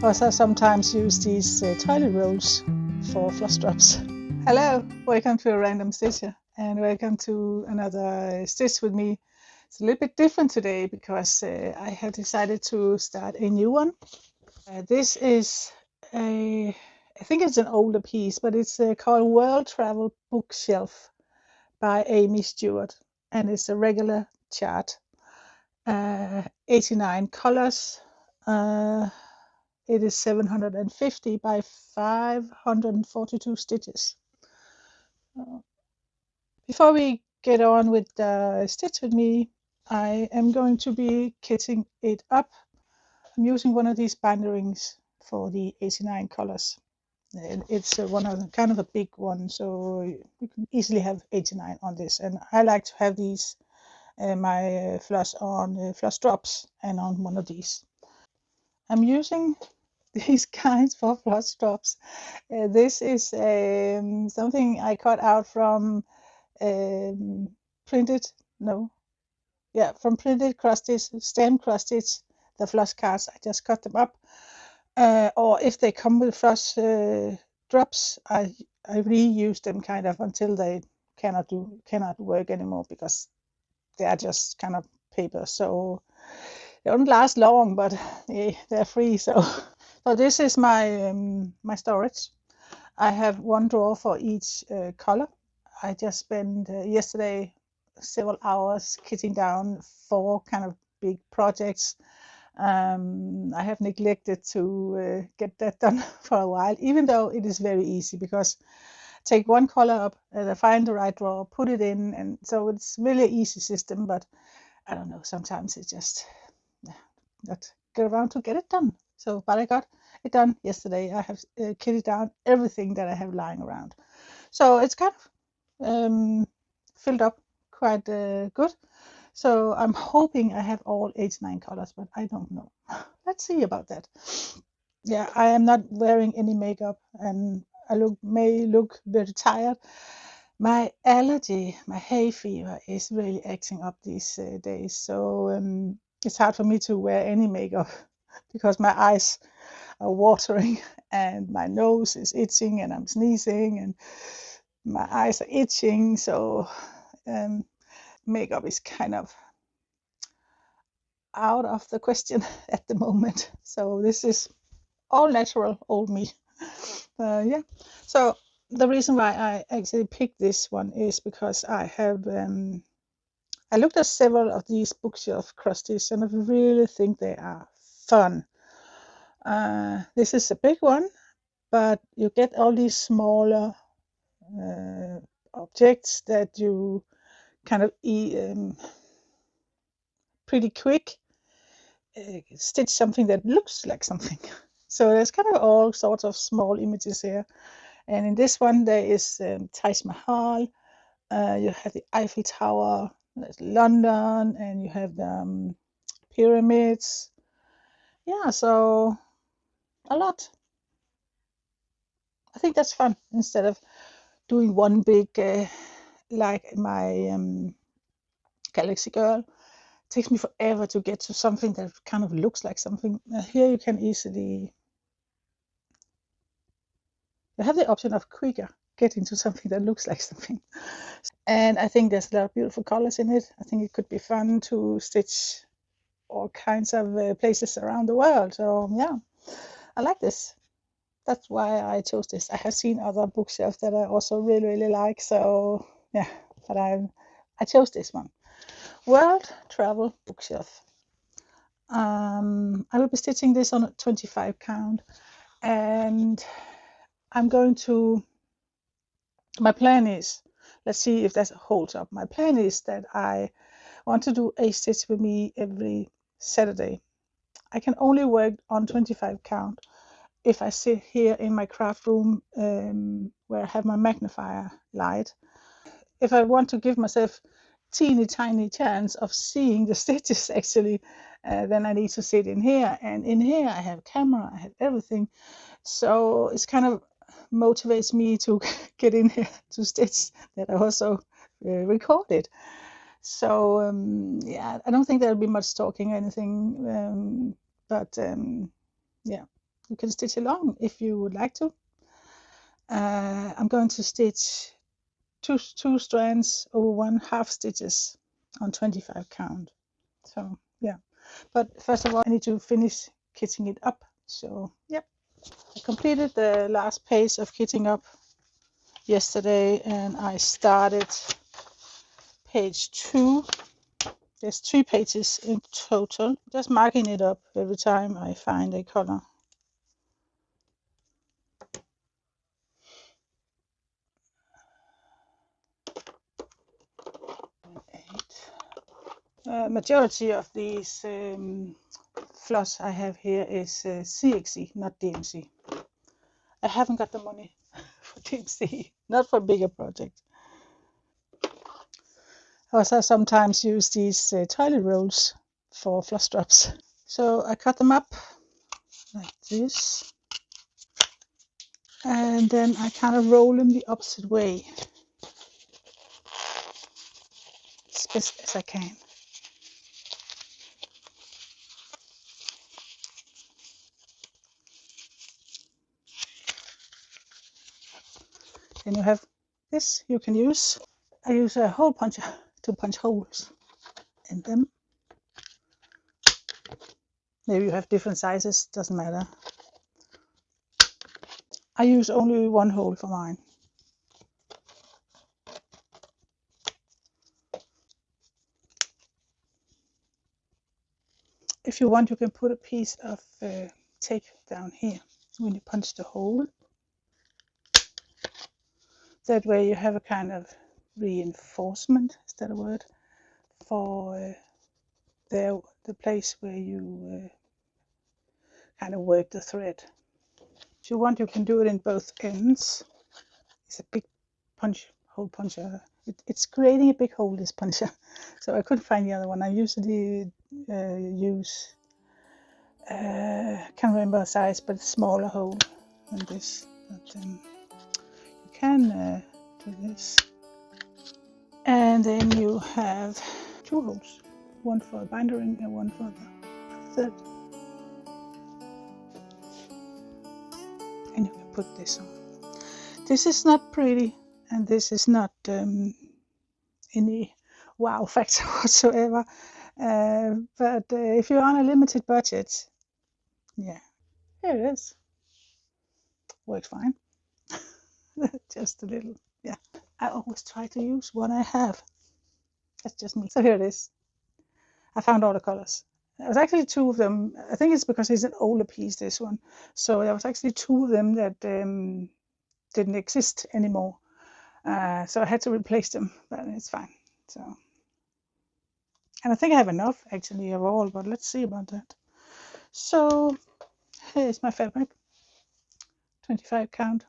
Also, I sometimes use these toilet rolls for floss drops. Hello, welcome to a random stitcher and welcome to another stitch with me. It's a little bit different today because I have decided to start a new one. This is I think it's an older piece, but it's called World Travel Bookshelf by Aimee Stewart, and it's a regular chart. 89 colors. It is 750 by 542 stitches. Before we get on with the stitch with me, I am going to be kitting it up. I'm using one of these binderings for the 89 colors. And it's one of the, kind of a big one, so you can easily have 89 on this. And I like to have these my floss on floss drops and on one of these. I'm using these kinds for floss drops. This is something I cut out from printed, no, yeah, from printed cross stitch, stamp cross stitch, the floss cards. I just cut them up. Or if they come with floss drops, I reuse them kind of until they cannot work anymore because they are just kind of paper. So they don't last long, but they're free. So this is my my storage. I have one drawer for each color. I just spent yesterday several hours kitting down 4 kind of big projects. I have neglected to get that done for a while, even though it is very easy because take one color up and I find the right drawer, put it in, and so it's really an easy system. But I don't know, sometimes it just not get around to get it done. So, but I got it done yesterday. I have kitted down everything that I have lying around. So it's kind of filled up quite good. So I'm hoping I have all 89 colors, but I don't know. Let's see about that. Yeah, I am not wearing any makeup and I may look very tired. My allergy, my hay fever is really acting up these days. So it's hard for me to wear any makeup because my eyes are watering and my nose is itching and I'm sneezing and my eyes are itching. So makeup is kind of out of the question at the moment. So this is all natural, old me. Yeah. So the reason why I actually picked this one is because I have I looked at several of these bookshelf crusties and I really think they are fun. This is a big one, but you get all these smaller objects that you kind of pretty quick stitch something that looks like something. So there's kind of all sorts of small images here. And in this one, there is Taj Mahal, you have the Eiffel Tower, there's London, and you have the pyramids. Yeah, so a lot. I think that's fun instead of doing one big, like my Galaxy Girl. It takes me forever to get to something that kind of looks like something. Here you can easily, you have the option of quicker getting to something that looks like something. And I think there's a lot of beautiful colors in it. I think it could be fun to stitch all kinds of places around the world. So yeah, I like this. That's why I chose this. I have seen other bookshelves that I also really like. So yeah, but I chose this one. World Travel Bookshelf. I will be stitching this on a 25 count, and I'm going to. My plan is, let's see if that holds up. My plan is that I want to do a stitch with me every Saturday. I can only work on 25 count if I sit here in my craft room where I have my magnifier light. If I want to give myself teeny tiny chance of seeing the stitches actually, then I need to sit in here. And in here I have camera, I have everything. So it's kind of motivates me to get in here to stitch that I also recorded. So yeah, I don't think there'll be much talking or anything, but yeah. you can stitch along if you would like to. I'm going to stitch two strands over 1/2 stitches on 25 count. So yeah, but first of all I need to finish kitting it up. So yep, I completed the last page of kitting up yesterday, and I started page 2. There's 3 pages in total. Just marking it up every time I find a color. Majority of these floss I have here is CXC, not DMC. I haven't got the money for DMC, not for bigger projects. I also sometimes use these toilet rolls for floss drops. So I cut them up like this, and then I kind of roll them the opposite way as best as I can. Then you have this you can use. I use a hole puncher to punch holes in them. Maybe you have different sizes, doesn't matter. I use only one hole for mine. If you want, you can put a piece of tape down here when you punch the hole. That way you have a kind of reinforcement, is that a word, for the place where you kind of work the thread. If you want, you can do it in both ends. It's a big hole puncher. It's creating a big hole, this puncher. So I couldn't find the other one. I usually use, can't remember the size, but a smaller hole than this. But you can do this. And then you have 2 holes, one for a binder ring and one for the thread. And you can put this on. This is not pretty, and this is not any wow factor whatsoever. But if you're on a limited budget, yeah, here it is. Works fine. Just a little, yeah. I always try to use what I have. That's just me. So here it is. I found all the colors. There was actually 2 of them. I think it's because it's an older piece, this one. So there was actually 2 of them that didn't exist anymore. So I had to replace them, but it's fine. So, and I think I have enough actually of all, but let's see about that. So here's my fabric, 25 count,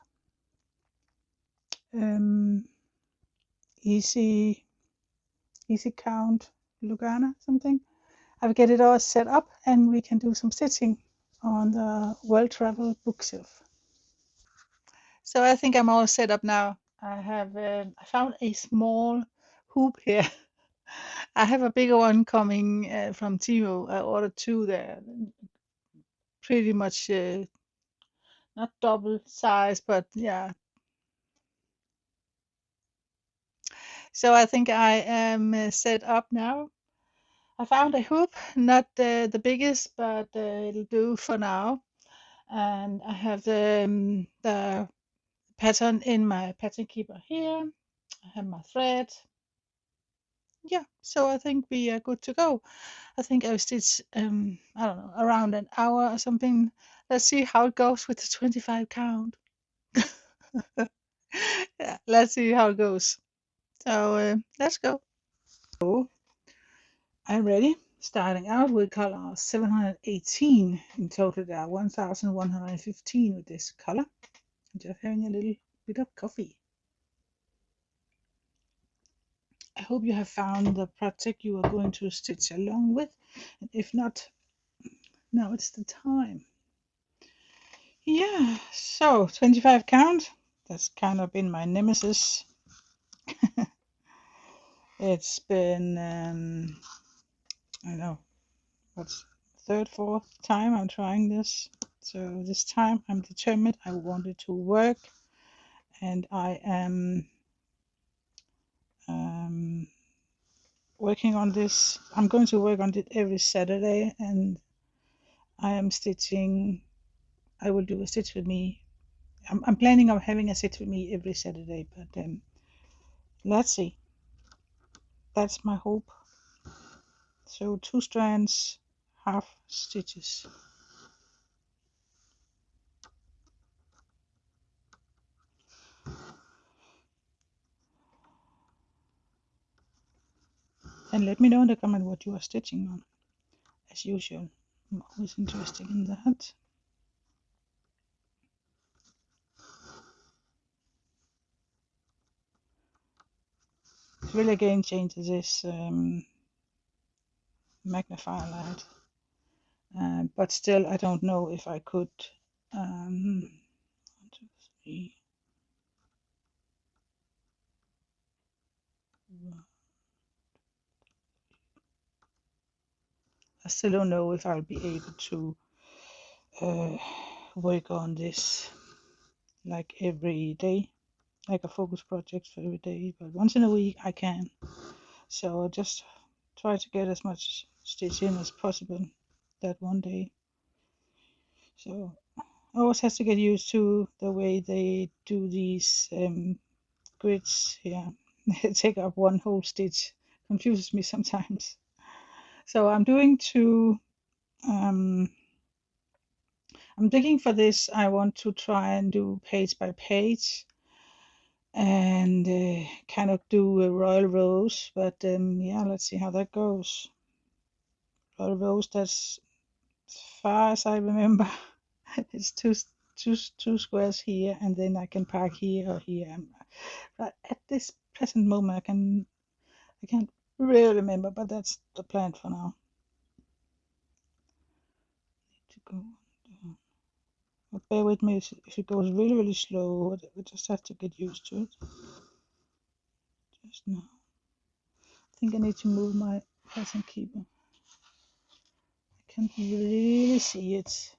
easy count, Lugana something. I'll get it all set up, and we can do some stitching on the World Travel bookshelf. So I think I'm all set up now. I have I found a small hoop here. I have a bigger one coming from Timo. I ordered 2 there, pretty much not double size, but yeah. So I think I am set up now. I found a hoop, not the biggest, but it'll do for now. And I have the pattern in my pattern keeper here. I have my thread. Yeah, so I think we are good to go. I think I've stitched, I don't know, around an hour or something. Let's see how it goes with the 25 count. Yeah, let's see how it goes. So let's go. So I'm ready. Starting out with color 718. In total, there are 1115 with this color. I'm just having a little bit of coffee. I hope you have found the project you are going to stitch along with. And if not, now it's the time. Yeah, so 25 count. That's kind of been my nemesis. It's been, I don't know, what's third, fourth time I'm trying this. So this time I'm determined. I want it to work, and I am um, working on this. I'm going to work on it every Saturday, and I am stitching. I will do a stitch with me. I'm planning on having a stitch with me every Saturday, but let's see. That's my hope. So 2 strands, half stitches. And let me know in the comment what you are stitching on. As usual, I'm always interested in that. It's really a game changer, this magnifier light. But still, I don't know if I could. 1, 2, 3. I still don't know if I'll be able to work on this like every day, like a focus project for every day, but once in a week I can. So I'll just try to get as much stitch in as possible that one day. So I always have to get used to the way they do these grids here. They take up one whole stitch. Confuses me sometimes. So I'm doing two. I'm thinking for this I want to try and do page by page and kind of do a royal rose, but yeah, let's see how that goes. Royal rose, that's as far as I remember. It's two squares here, and then I can park here or here. But at this present moment, I can't really remember, but that's the plan for now. To go. But bear with me if it goes really, really slow. We just have to get used to it. Just now. I think I need to move my pattern keeper. I can't really see it.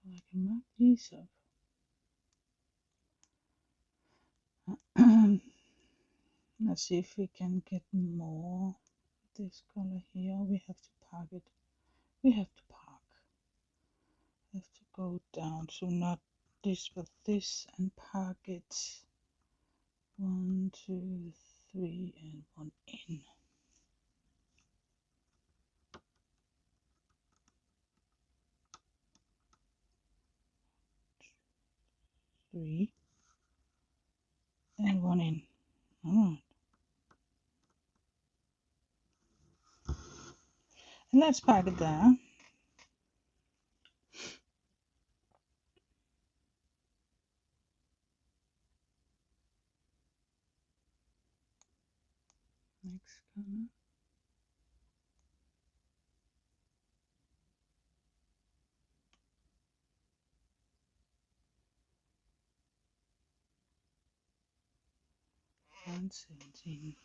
Yeah, I can mark these up. Let's see if we can get more. This color here, we have to park it. We have to park. We have to go down to not this but this and park it. 1, 2, 3, and 1 in. 3 and 1 in. Alright. And let's park it there. Next color. And 17.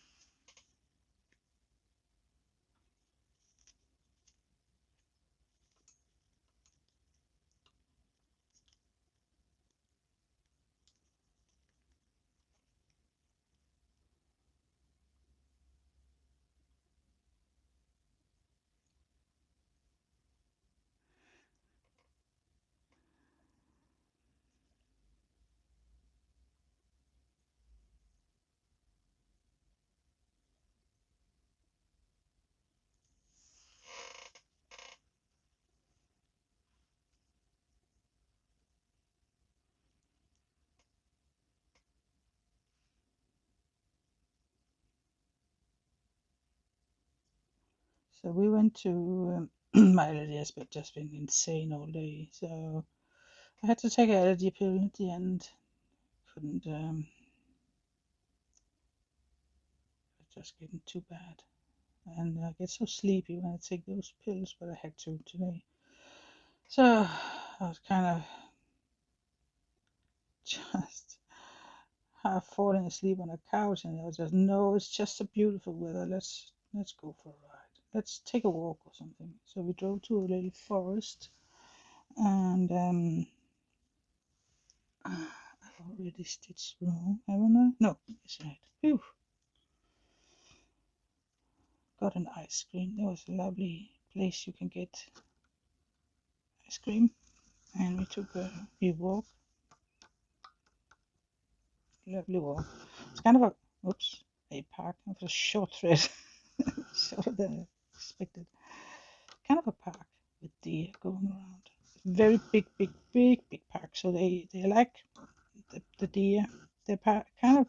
So we went to my allergy has just been insane all day. So I had to take an allergy pill at the end. Couldn't It's just getting too bad. And I get so sleepy when I take those pills, but I had to today. So I was kind of just half falling asleep on a couch, and I was just, no, it's just a beautiful weather. Let's go for a ride. Let's take a walk or something. So we drove to a little forest, and I've already stitched wrong, haven't I? No, it's right. Phew. Got an ice cream. There was a lovely place you can get ice cream, and we took a walk. Lovely walk. It's kind of a park of a short thread, shorter than expected. Kind of a park with deer going around. Very big park. So they like the deer. They're kind of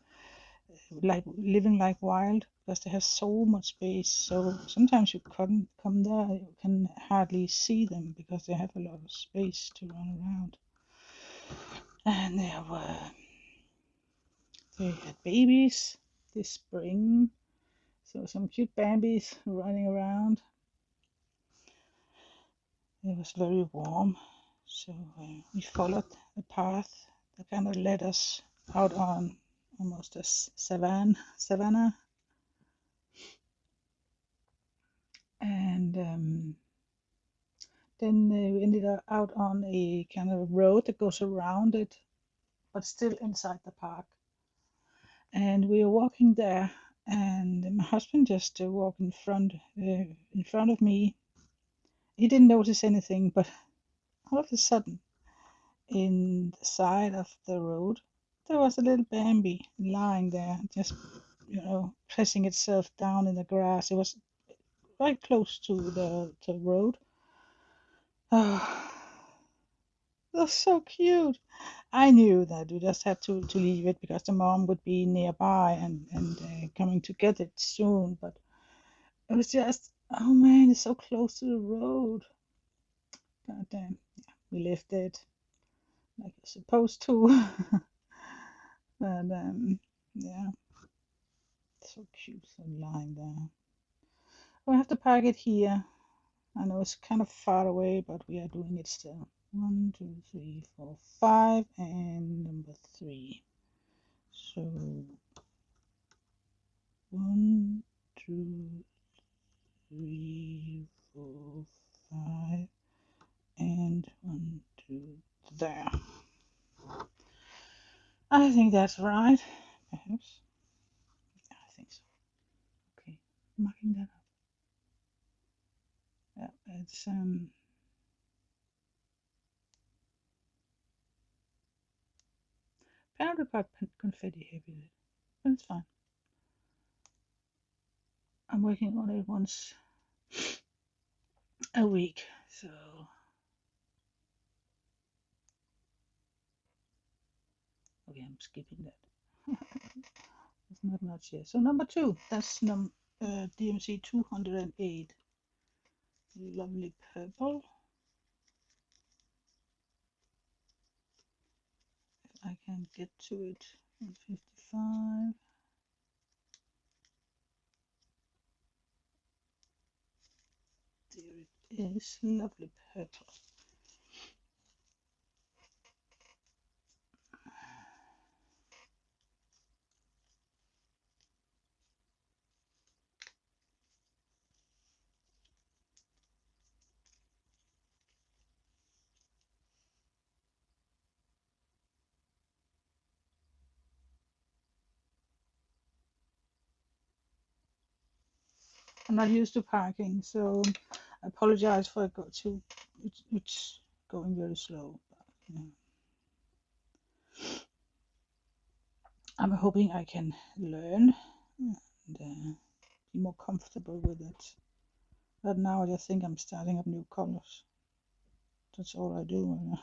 like living like wild because they have so much space. So sometimes you come there, you can hardly see them because they have a lot of space to run around. And they had babies this spring. So some cute babies running around. It was very warm, so we followed the path that kind of led us out on almost a savanna, and then we ended up out on a kind of road that goes around it, but still inside the park. And we were walking there, and my husband just walked in front of me. He didn't notice anything, but all of a sudden, in the side of the road, there was a little Bambi lying there, just pressing itself down in the grass. It was right close to the road. Oh, that's so cute. I knew that we just had to leave it because the mom would be nearby and coming to get it soon. But it was just, oh man, it's so close to the road. God damn, yeah, we left it like you're supposed to. But yeah, so cute, so lying there. We'll have to park it here. I know it's kind of far away, but we are doing it still. 1, 2, 3, 4, 5, and number 3. So 1, 2, 3, 4, 5, and 1, 2, there. I think that's right. Perhaps. Yeah, I think so. Okay, marking that up. Yeah, it's apparently quite confetti heavy, but it's fine. I'm working on it once a week, so okay, I'm skipping that. There's not much here. So number 2, that's DMC 208. Lovely purple. If I can get to it. 155. There it is. Lovely purple. I'm not used to parking, so I apologize for it it's going very slow. But, I'm hoping I can learn and be more comfortable with it. But now I just think I'm starting up new colors. That's all I do.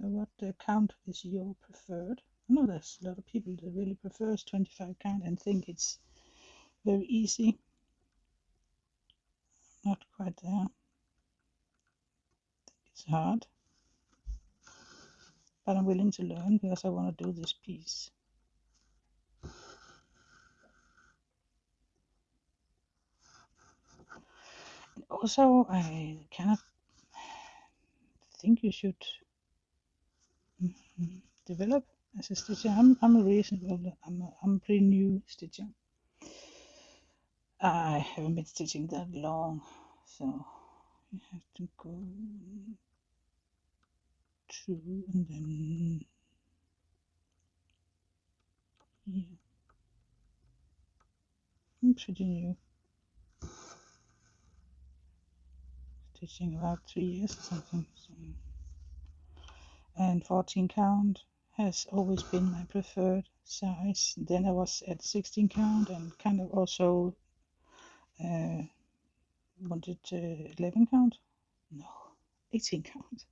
So what count is your preferred? I know there's a lot of people that really prefers 25 count and think it's very easy. Not quite there. It's hard, but I'm willing to learn because I want to do this piece. And also, I kind of think you should develop as a stitcher. I'm a reasonable. I'm a pretty new stitcher. I haven't been stitching that long, so you have to go through and then here. I'm pretty new. Stitching about 3 years or something. So. And 14 count has always been my preferred size. Then I was at 16 count and kind of also wanted 11 count. No, 18 count.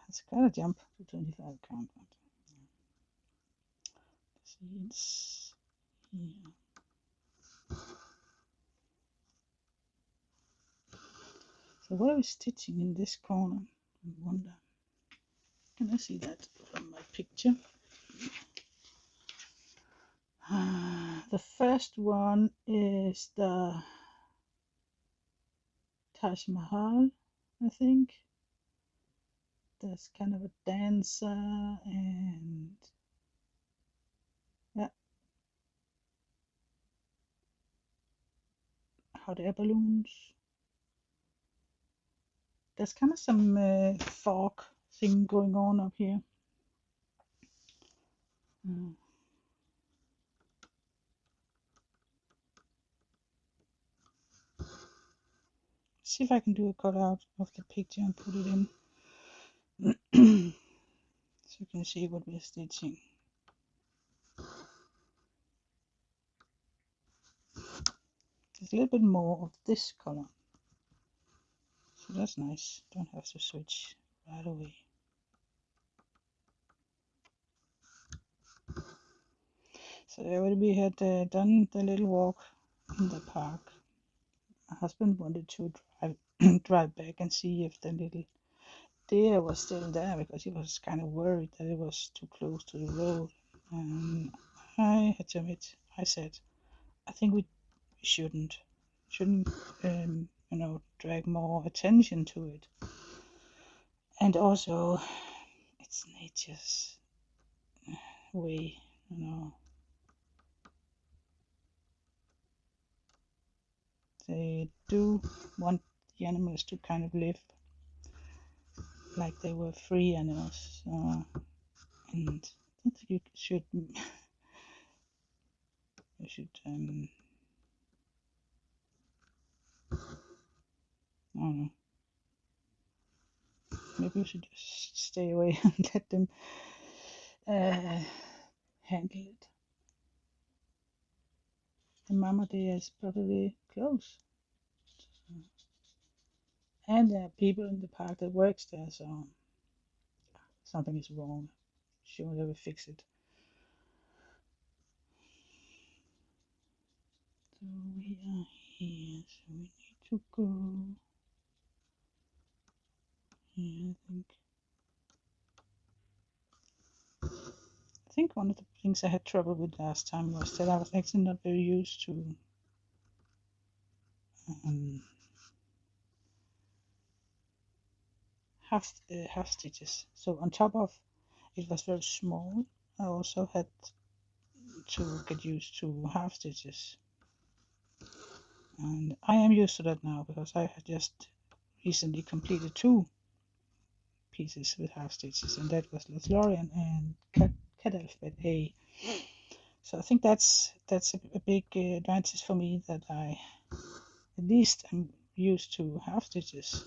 It's quite a jump to 25 count. See, it's here. So what are we stitching in this corner? I wonder. Can I see that from my picture? The first one is the Taj Mahal, I think. There's kind of a dancer and yeah, hot air balloons. There's kind of some fog thing going on up here. See if I can do a cutout of the picture and put it in. So you can see what we're stitching. There's a little bit more of this color. So that's nice. Don't have to switch right away. So when we had done the little walk in the park, my husband wanted to drive back and see if the little deer was still there because he was kind of worried that it was too close to the road. And I had to admit, I said, I think we shouldn't drag more attention to it. And also, it's nature's way, They do want the animals to kind of live like they were free animals. And I don't think you should I don't know. Maybe we should just stay away and let them handle it. The mama deer is probably close. And there are people in the park that works there, so something is wrong. Sure, they will fix it. So we are here, so we need to go here, I think one of the things I had trouble with last time was that I was actually not very used to half stitches. So on top of it was very small, I also had to get used to half stitches. And I am used to that now because I had just recently completed 2 pieces with half stitches, and that was Lothlorien and Cat Alphabet A. So I think that's a big advantage for me, that I at least am used to half stitches.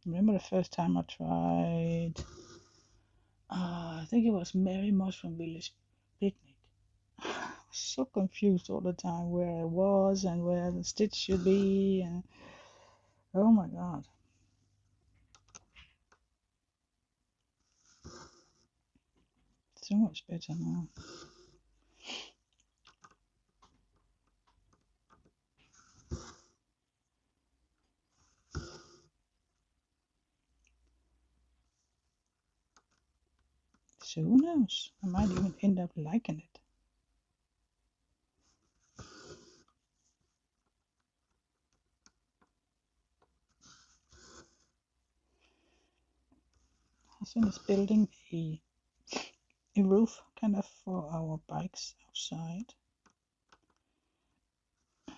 Remember the first time I tried, I think it was Mary Mushroom Village Picnic. I was so confused all the time where I was and where the stitch should be, and oh my god. So much better now. So who knows? I might even end up liking it. Husband is building a roof kind of for our bikes outside.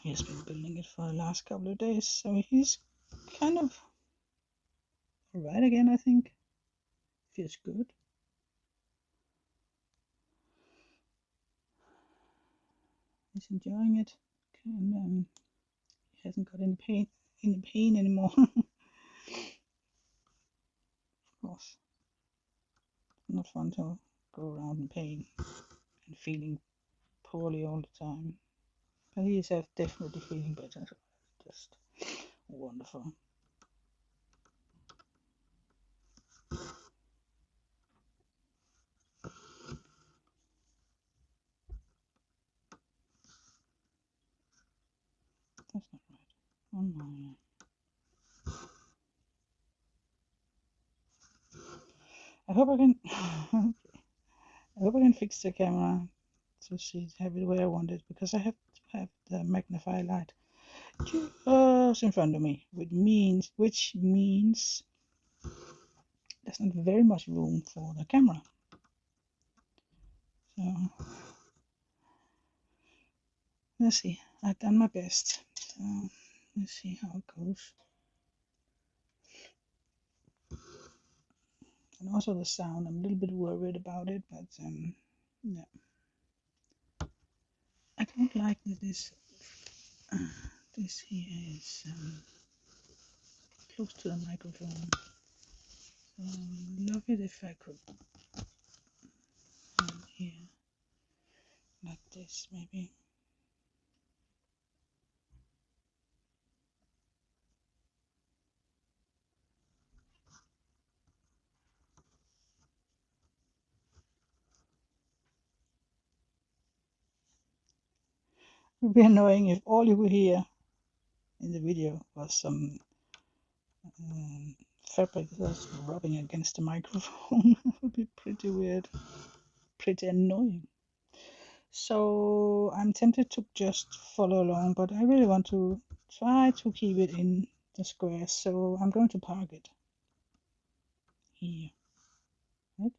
He has been building it for the last couple of days, so he's kind of alright again, I think. Feels good. He's enjoying it, and he hasn't got any pain anymore. Of course, not fun to go around in pain and feeling poorly all the time. But he is definitely feeling better. Just wonderful. That's not right. Oh no. I hope I can. I hope I can fix the camera to see have it where I want it, because I have to have the magnify light just in front of me, which means there's not very much room for the camera. So let's see. I've done my best. So let's see how it goes. And also the sound, I'm a little bit worried about it, but yeah. I don't like that this here is close to the microphone. So love it if I could here like this maybe. It would be annoying if all you could hear in the video was some fabric that's rubbing against the microphone. It would be pretty weird, pretty annoying. So I'm tempted to just follow along, but I really want to try to keep it in the square, so I'm going to park it here. Right?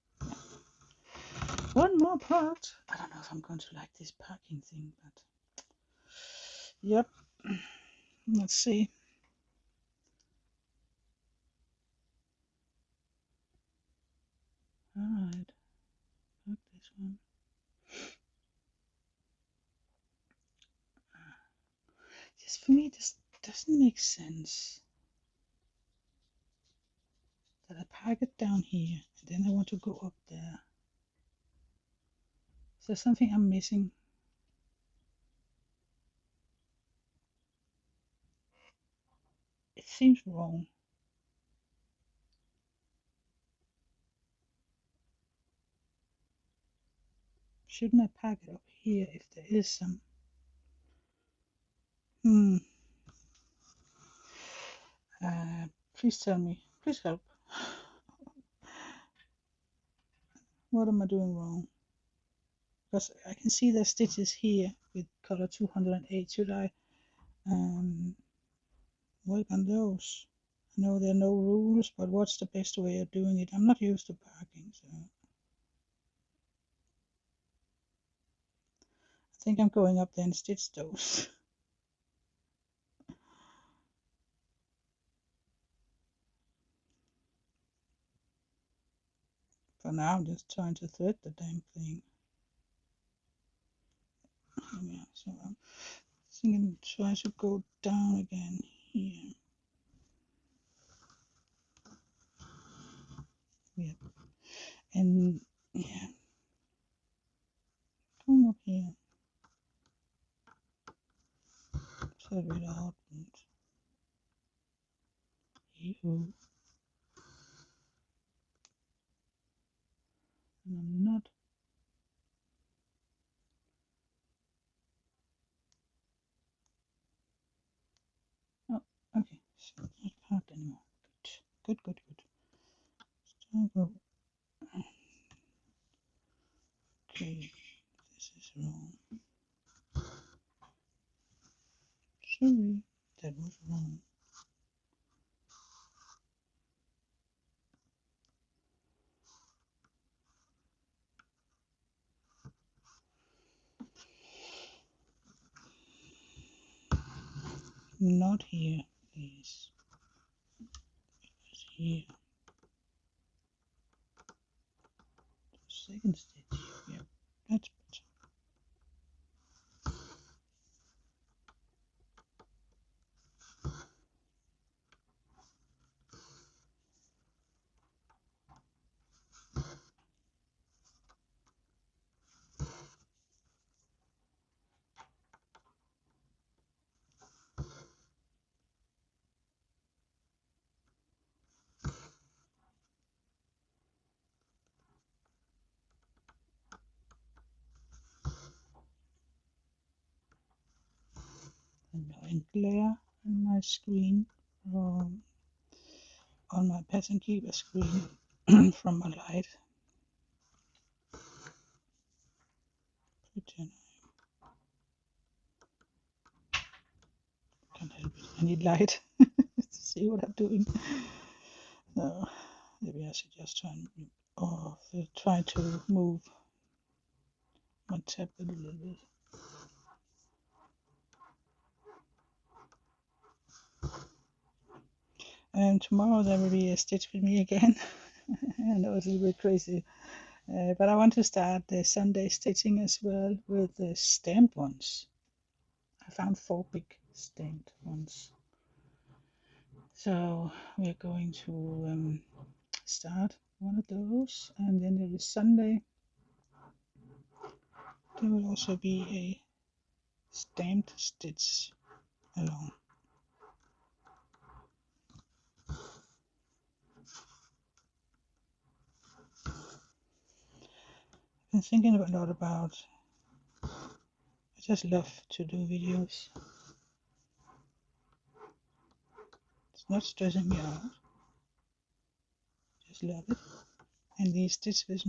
One more part. I don't know if I'm going to like this parking thing, but yep. Let's see. Alright, park this one. Just for me, this doesn't make sense that I park it down here and then I want to go up there. Is there something I'm missing? It seems wrong. Shouldn't I park it up here if there is some? Please tell me. Please help. What am I doing wrong? Because I can see the stitches here with color 208. Should I work on those? I know there are no rules, but what's the best way of doing it? I'm not used to parking, so I think I'm going up there and stitch those. For now, I'm just trying to thread the damn thing. Yeah, so I'm thinking try to go down again here. Yeah, and yeah, come up here. So it out. And I'm not Not here, please. It's here. Second stitch. Yep, that's better. And glare on my screen, on my pattern keeper screen from my light. Pretend I can't help it. I need light to see what I'm doing. So maybe I should just try to move my tablet a little bit. And tomorrow there will be a stitch with me again. I know it's a little bit crazy, but I want to start the Sunday stitching as well with the stamped ones. I found 4 big stamped ones. So we're going to start one of those, and then there is Sunday. There will also be a stamped stitch along. I've been thinking a lot about, I just love to do videos. It's not stressing me out. Just love it. And the stitch with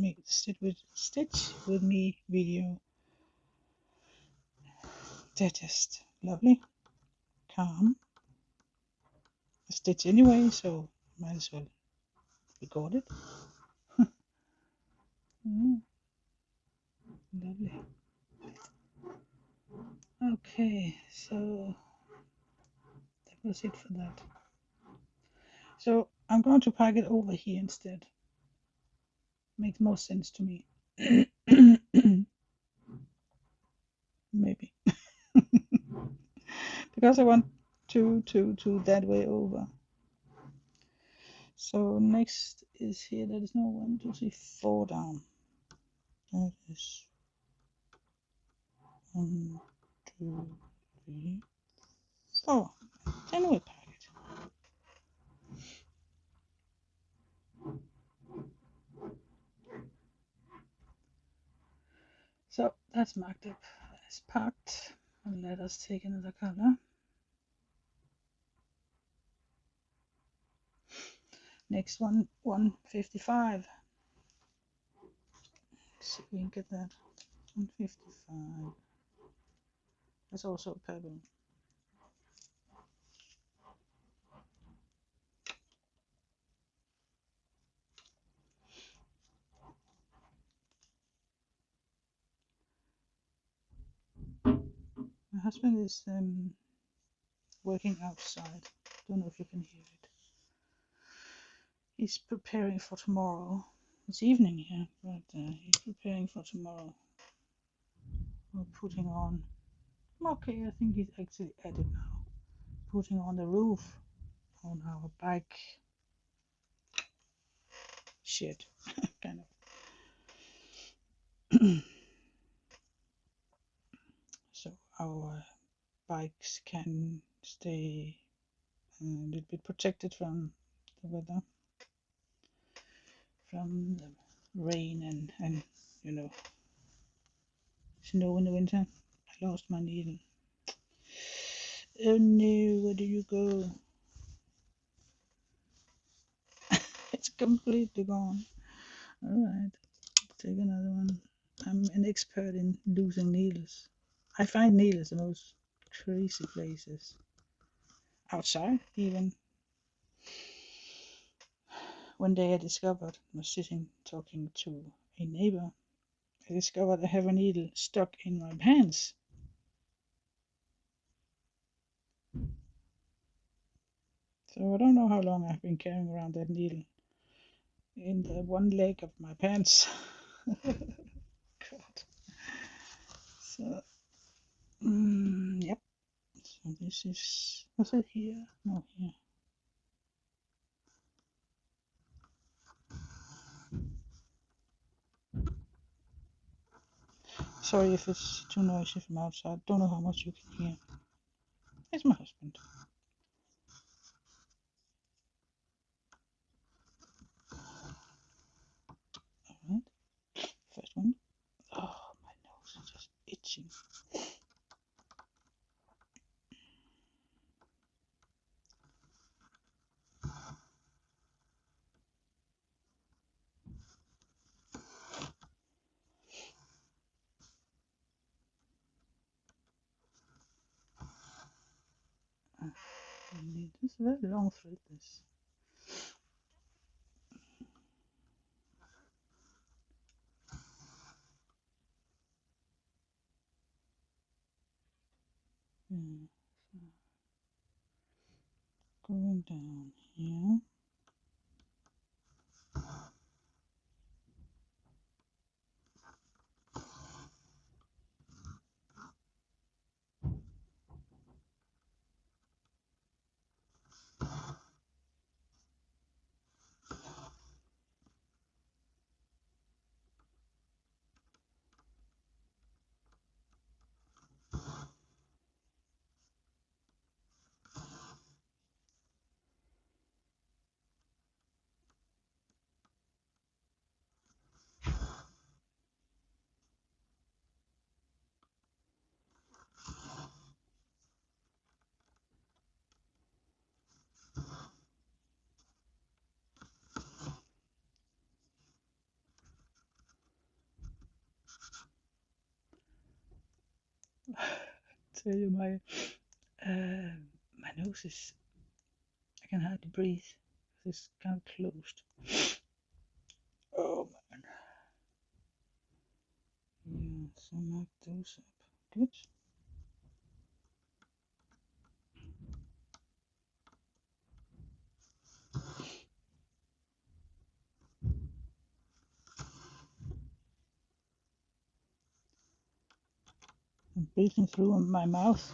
me video, they're just lovely, calm. I stitch anyway, so might as well record it. Lovely. Okay, so that was it for that. So I'm going to pack it over here instead. Makes more sense to me. Maybe. Because I want to that way over. So next is here. There is no 1, 2, 3, 4 down. That is 1, 2, 3, 4. Then we pack it. So that's marked up as packed. And let us take another color. Next one, 155. Let's see if we can get that. 155. That's also a purple. My husband is working outside. Don't know if you can hear it. He's preparing for tomorrow. It's evening here, but he's preparing for tomorrow. We're putting on. Okay, I think he's actually at it now. Putting on the roof on our bike shed, kind of. So our bikes can stay a little bit protected from the weather, from the rain and snow in the winter. I lost my needle. Oh no, where do you go? It's completely gone. Alright, take another one. I'm an expert in losing needles. I find needles in the most crazy places. Outside, even. One day I was sitting talking to a neighbor. I discovered I have a needle stuck in my pants. So I don't know how long I've been carrying around that needle in the one leg of my pants. God. So, yep. So this is, was it here? No, here. Sorry if it's too noisy from outside. Don't know how much you can hear. It's my husband. Alright. First one. Oh, my nose is just itching. This is a very long thread, this. Yeah. So going down here. Tell you my nose is, I can hardly breathe. It's kind of closed. Oh man. Yeah, so mark those up. Good. I'm breathing through my mouth.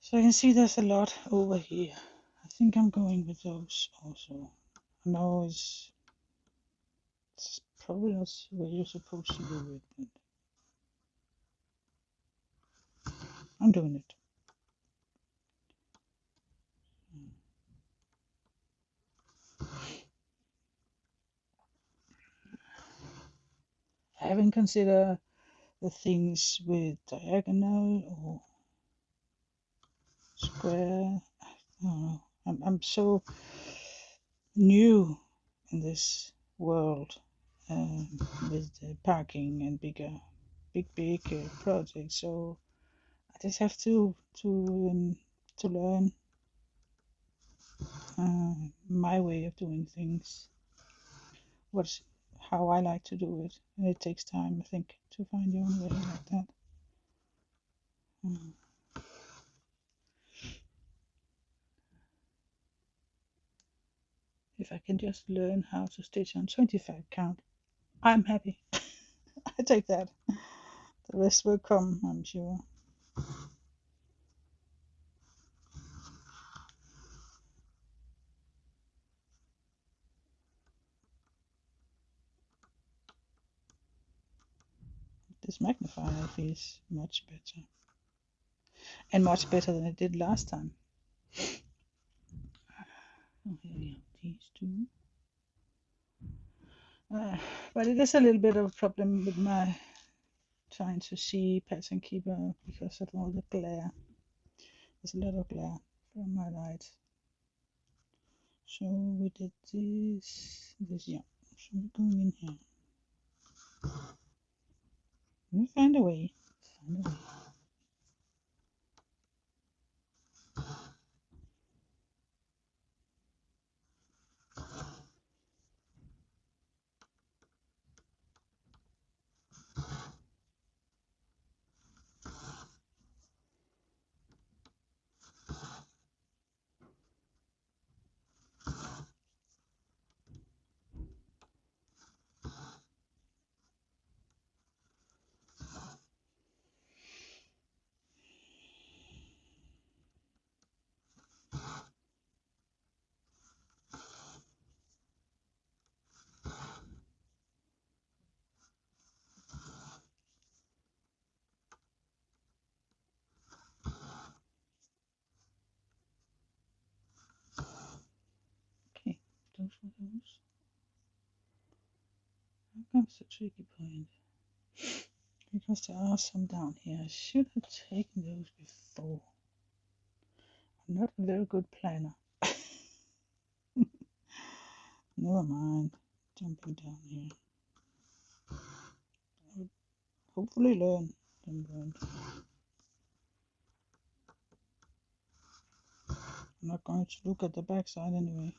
So I can see there's a lot over here. I think I'm going with those also. I know it's probably not where you're supposed to do it, but I'm doing it. I haven't considered the things with diagonal or square. I don't know. I'm so new in this world, with the parking and big projects. So I just have to learn my way of doing things. What's how I like to do it, and it takes time, I think, to find your own way like that. Mm. If I can just learn how to stitch on 25 count, I'm happy. I take that. The rest will come, I'm sure. This magnifier feels much better. And much better than it did last time. Oh, here we have these two. But it is a little bit of a problem with my trying to see pattern keeper because of all the glare. There's a lot of glare from my light. So we did this, yeah. So we're going in here. We'll find a way. Find a way. comes the tricky point. Because there are some down here. I should have taken those before. I'm not a very good planner. Never mind. Jumping down here. I'll hopefully learn. I'm not going to look at the backside anyway.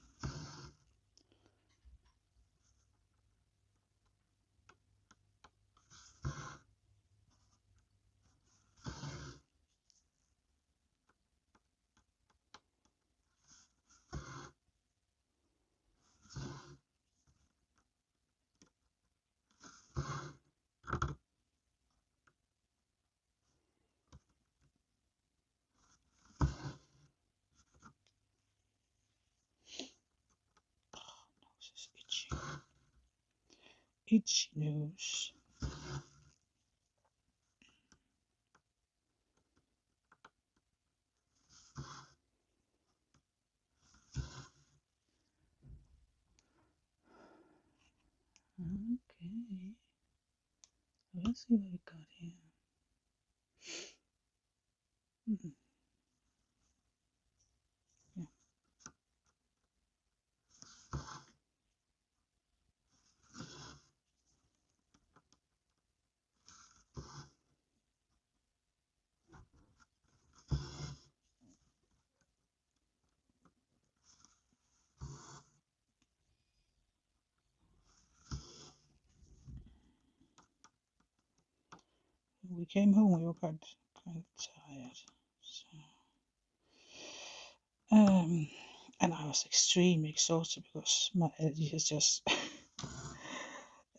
Nose is itchy. Itchy nose. Okay. Let's see what we got here. Yeah. We came home, we were kind of tired. So, and I was extremely exhausted because my allergy has just,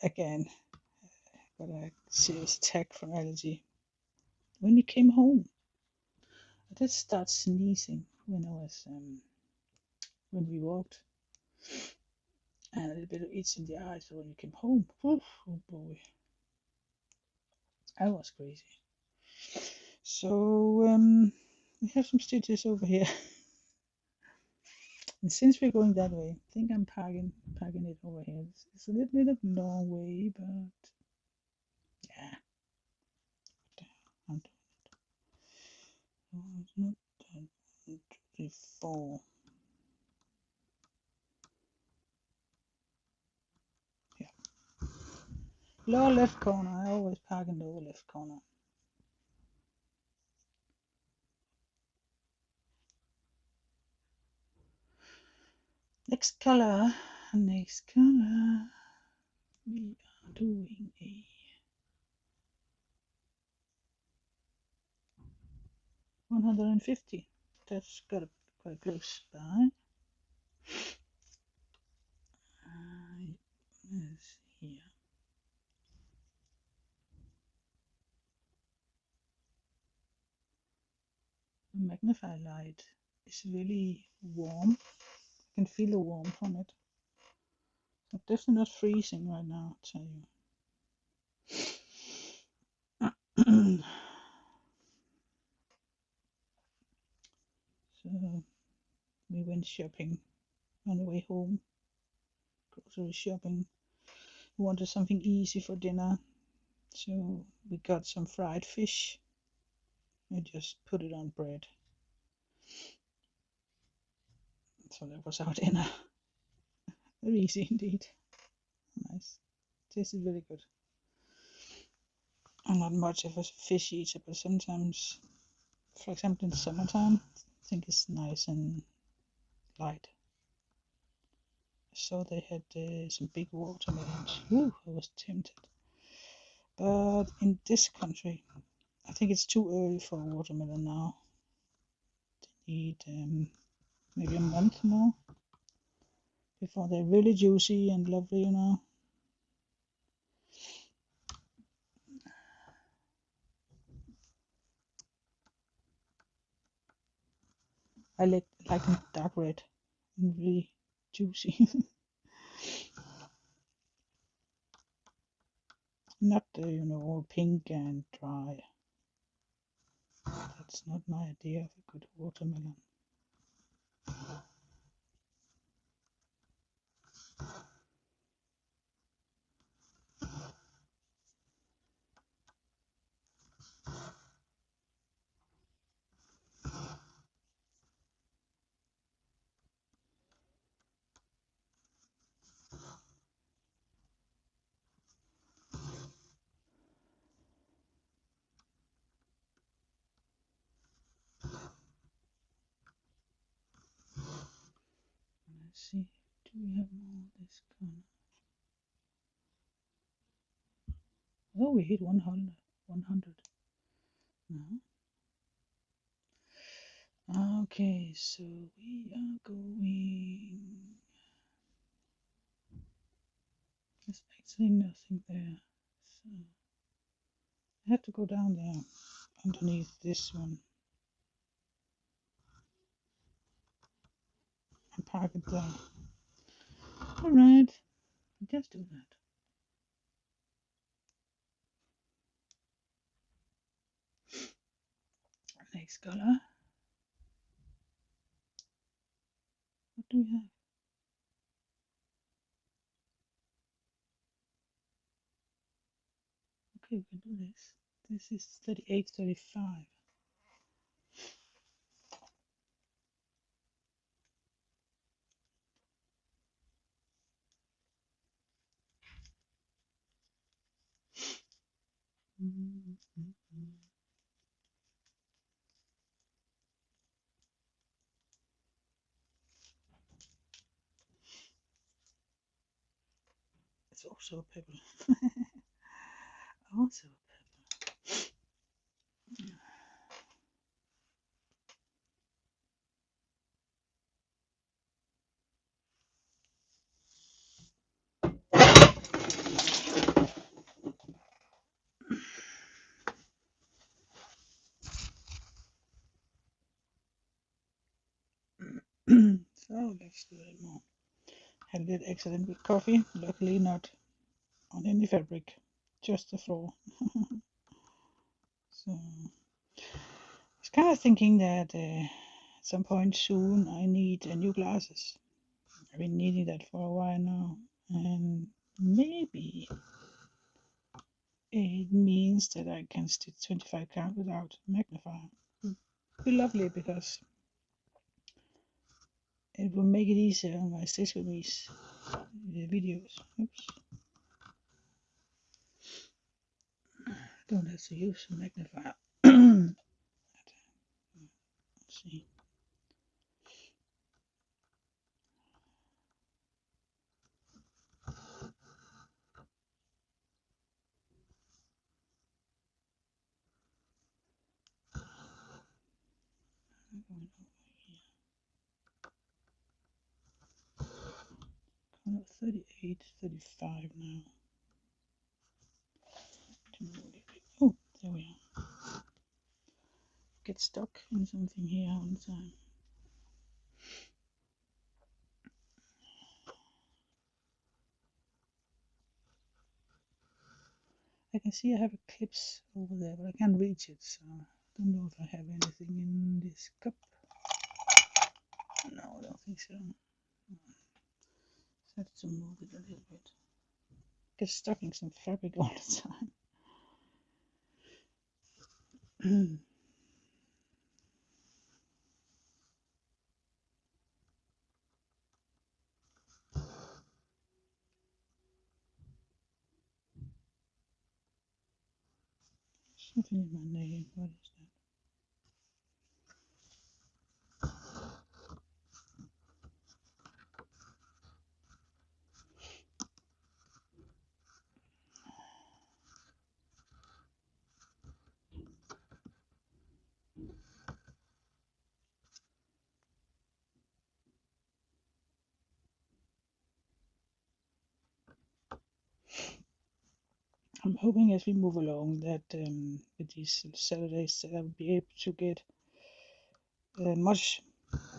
again, got a serious attack from allergy. When we came home, I did start sneezing when I was, when we walked, and a little bit of itch in the eyes. So when we came home, oof, oh boy, I was crazy. So we have some stitches over here. And since we're going that way, I think I'm parking it over here. It's a little bit of long way, but yeah. I'm doing it. Oh, it's not done. 1, 2, 3, 4. Yeah. Lower left corner. I always park in the lower left corner. Next color. Next color. We are doing a 150. That's got to be quite close by. Yes, here. The magnifying light is really warm. I can feel the warmth on it. I'm definitely not freezing right now, I'll tell you. So we went shopping on the way home, grocery shopping. We wanted something easy for dinner, so we got some fried fish. I just put it on bread. So that was our dinner. Very easy indeed. Nice. Tasted really good. I'm not much of a fish eater, but sometimes, for example, in summertime, I think it's nice and light. So they had some big watermelons. Ooh, I was tempted. But in this country, I think it's too early for a watermelon now. They need maybe a month more before they're really juicy and lovely, you know. I like them dark red and really juicy. Not all pink and dry. That's not my idea of a good watermelon. see, do we have more of this color? Oh, we hit 100. 100. No. Okay, so we are going. There's actually nothing there. So I have to go down there underneath this one and park it there. Alright, just do that. Next color. What do we have? Okay, we can do this. This is 38, 35. It's also a pebble. Also a pebble. So let's do it more. Had a little accident with coffee, luckily not on any fabric, just the floor. So I was kind of thinking that at some point soon I need new glasses. I've been needing that for a while now, and maybe it means that I can stitch 25 count without magnifier. It would be lovely because it will make it easier on my stitch with these videos. Oops. Don't have to use a magnifier. Let's see. Color 38, 35 now. Oh, there we are. Get stuck in something here all the time. I can see I have a clips over there, but I can't reach it, so I don't know if I have anything in this cup. No, I don't think so. Just have to move it a little bit. Get stuck in some fabric all the time. Something in my nail. What is that? I'm hoping as we move along that with these Saturdays that I will be able to get much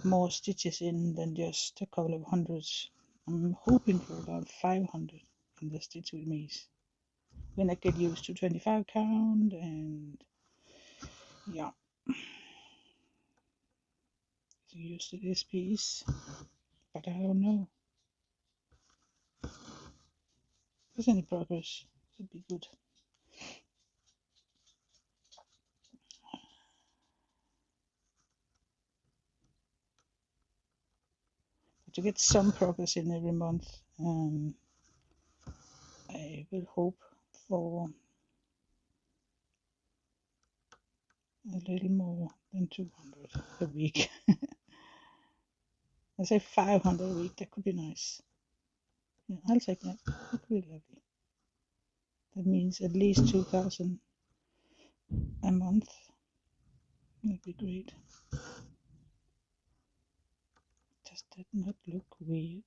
more stitches in than just a couple of hundreds. I'm hoping for about 500 in the stitch with me when I get used to 25 count, and yeah, used to this piece, but I don't know if there's any progress. It would be good. But to get some progress in every month, I will hope for a little more than 200 a week. I say 500 a week. That could be nice. Yeah, I'll take that. That could be lovely. That means at least 2,000 a month. That'd be great. Does that not look weird?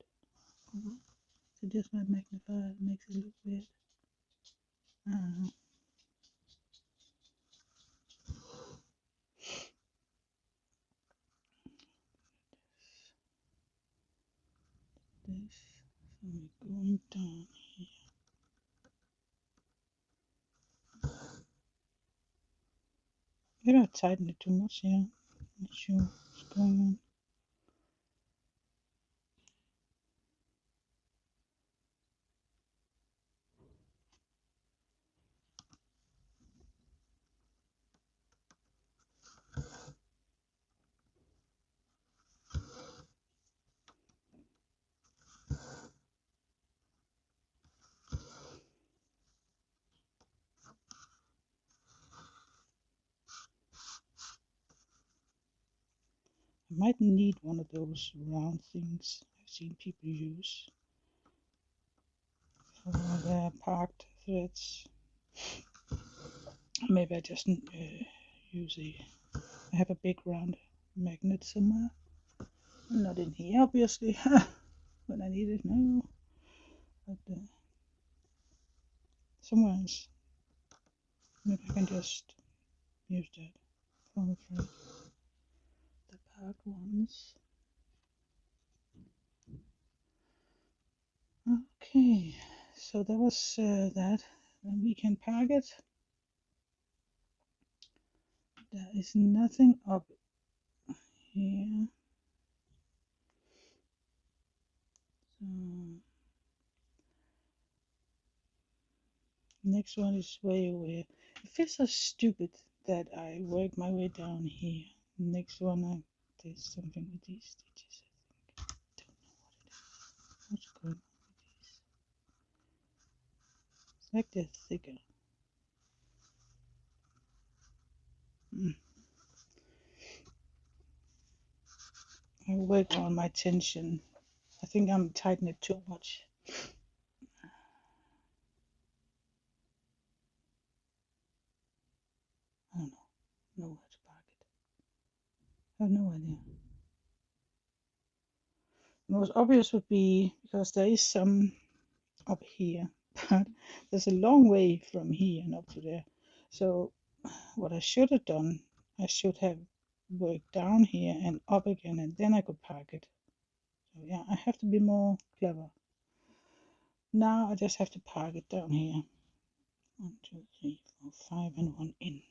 So just my magnifier makes it look weird. I don't know. This. So we're going down here. Maybe I tightened it too much here. Not sure what's going on. I might need one of those round things I've seen people use for their parked threads. Maybe I just use I have a big round magnet somewhere. Not in here, obviously, when I need it now. But somewhere else. Maybe I can just use that for the thread. The parked ones. Okay, so that was that. Then we can park it. There is nothing up here. So next one is way over here. It feels so stupid that I work my way down here. Next one, there's something with these stitches. I think. Don't know what it is. What's going on with these? It's like they're thicker. I work on my tension. I think I'm tightening it too much. I don't know where to park it. I have no idea. The most obvious would be because there is some up here, but there's a long way from here and up to there. So what I should have done, I should have worked down here and up again, and then I could park it. So yeah, I have to be more clever. Now I just have to park it down here. 1, 2, 3, 4, 5, and 1 in.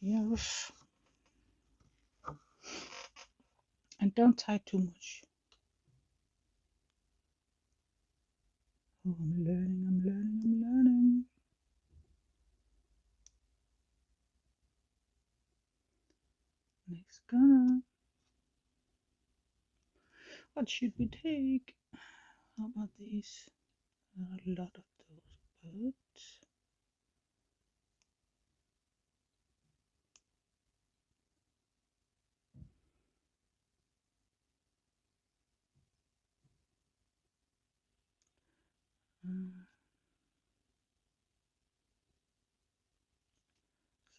Yes. And don't tie too much. Oh, I'm learning. Next color. What should we take? How about these? A lot of those birds.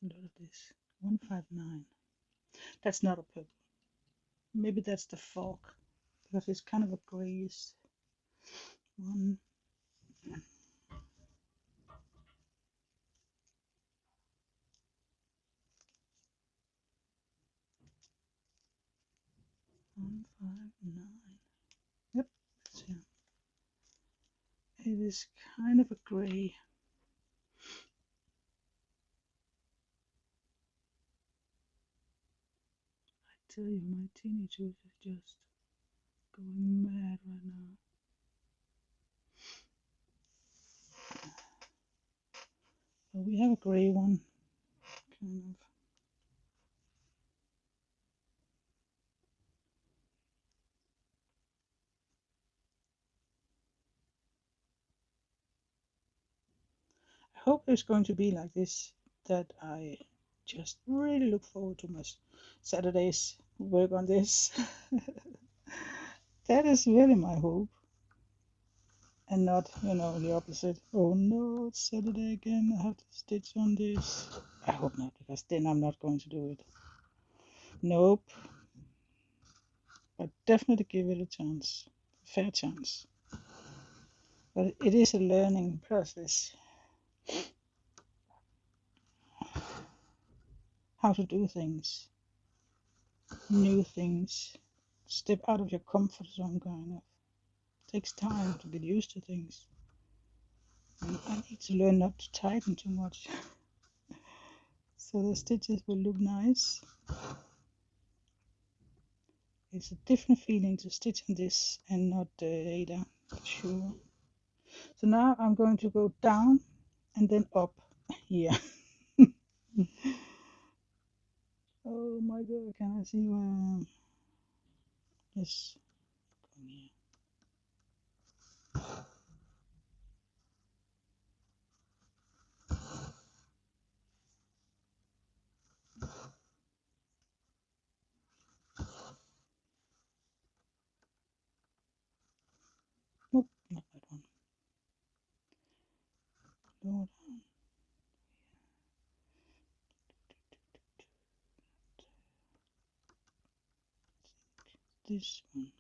A lot of this. 159. That's not a purple. Maybe that's the fog, because it's kind of a grayish one. 159. Yep, that's here. It is kind of a gray. I tell you, my teenagers is just going mad right now. But we have a gray one, kind of. hope it's going to be like this, that I just really look forward to my Saturdays work on this. That is really my hope, and not, the opposite. Oh no, it's Saturday again. I have to stitch on this. I hope not, because then I'm not going to do it. Nope. But definitely give it a chance, fair chance. But it is a learning process. How to do things, new things, step out of your comfort zone, kind of. It takes time to get used to things. And I need to learn not to tighten too much, so the stitches will look nice. It's a different feeling to stitch on this and not Ada, for sure. So now I'm going to go down and then up here. Oh my god, can I see where? Yes, come here. Nope, not that one. Lower down. This one.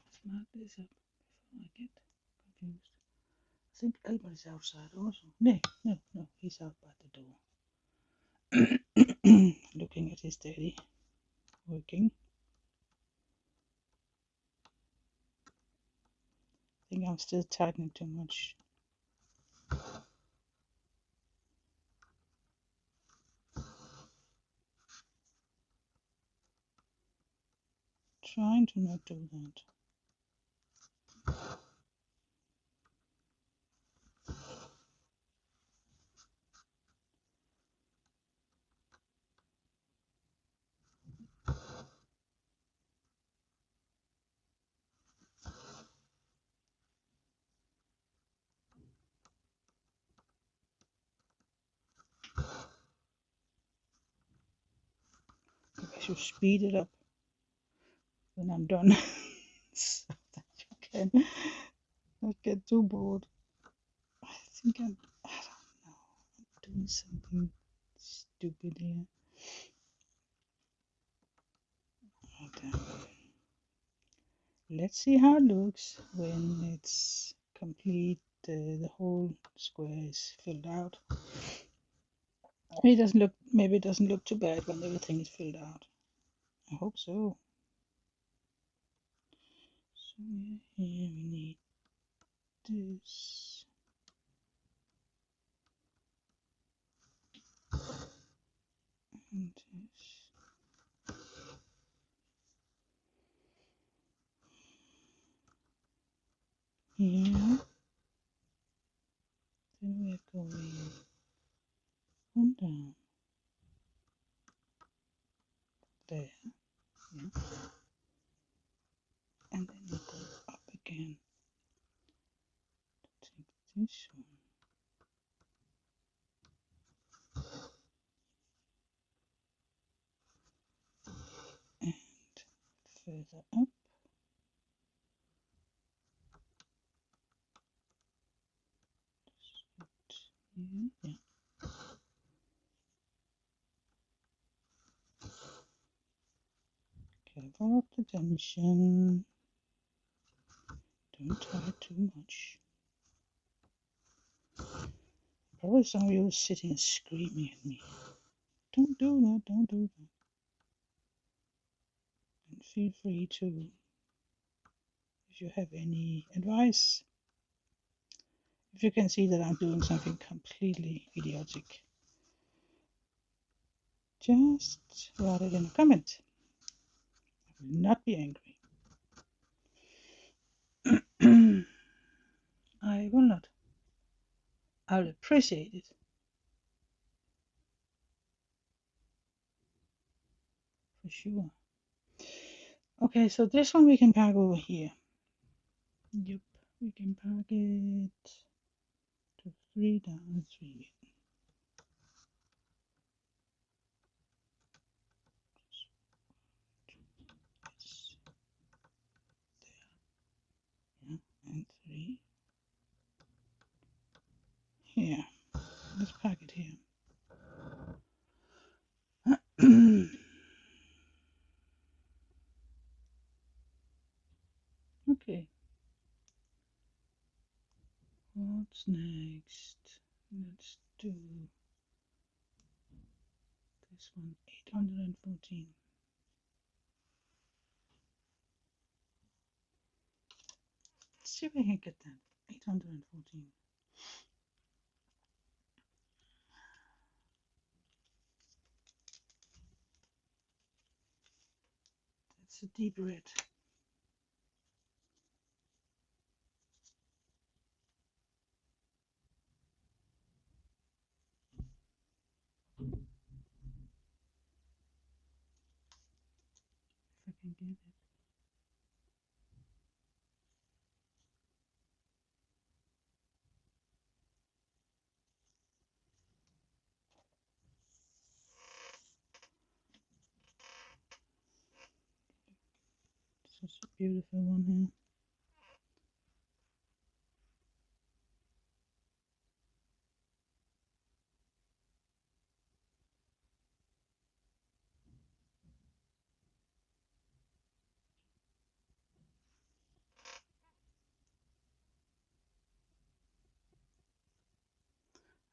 Let's mark this up before I get confused. I think Albert's outside also. No, no, no, he's out by the door. Looking at his daddy working. I think I'm still tightening too much. Trying to not do that. I should speed it up when I'm done, so that you can not get too bored. I think I don't know, I'm doing something stupid here. Okay. Let's see how it looks when it's complete. The whole square is filled out. Maybe it doesn't look too bad when everything is filled out. I hope so. So here we need this. And this. Here. Then we are going one down. There. Yeah. And then we go up again. Take this one. And further up. Here. Yeah. Careful of the tension. Don't tie it too much. Probably some of you are sitting and screaming at me. Don't do that, don't do that. And feel free to, if you have any advice, if you can see that I'm doing something completely idiotic, just write it in a comment. I will not be angry. I will not. I'll appreciate it. sure. Okay, so this one we can park over here. Yep, we can park it to 3 down, 3. Yeah, and 3 here. Let's park it here. Okay, what's next? Let's do this one, 814. Let's see if we can get that. 814. That's a deep red. If I can get it. Such a beautiful one here.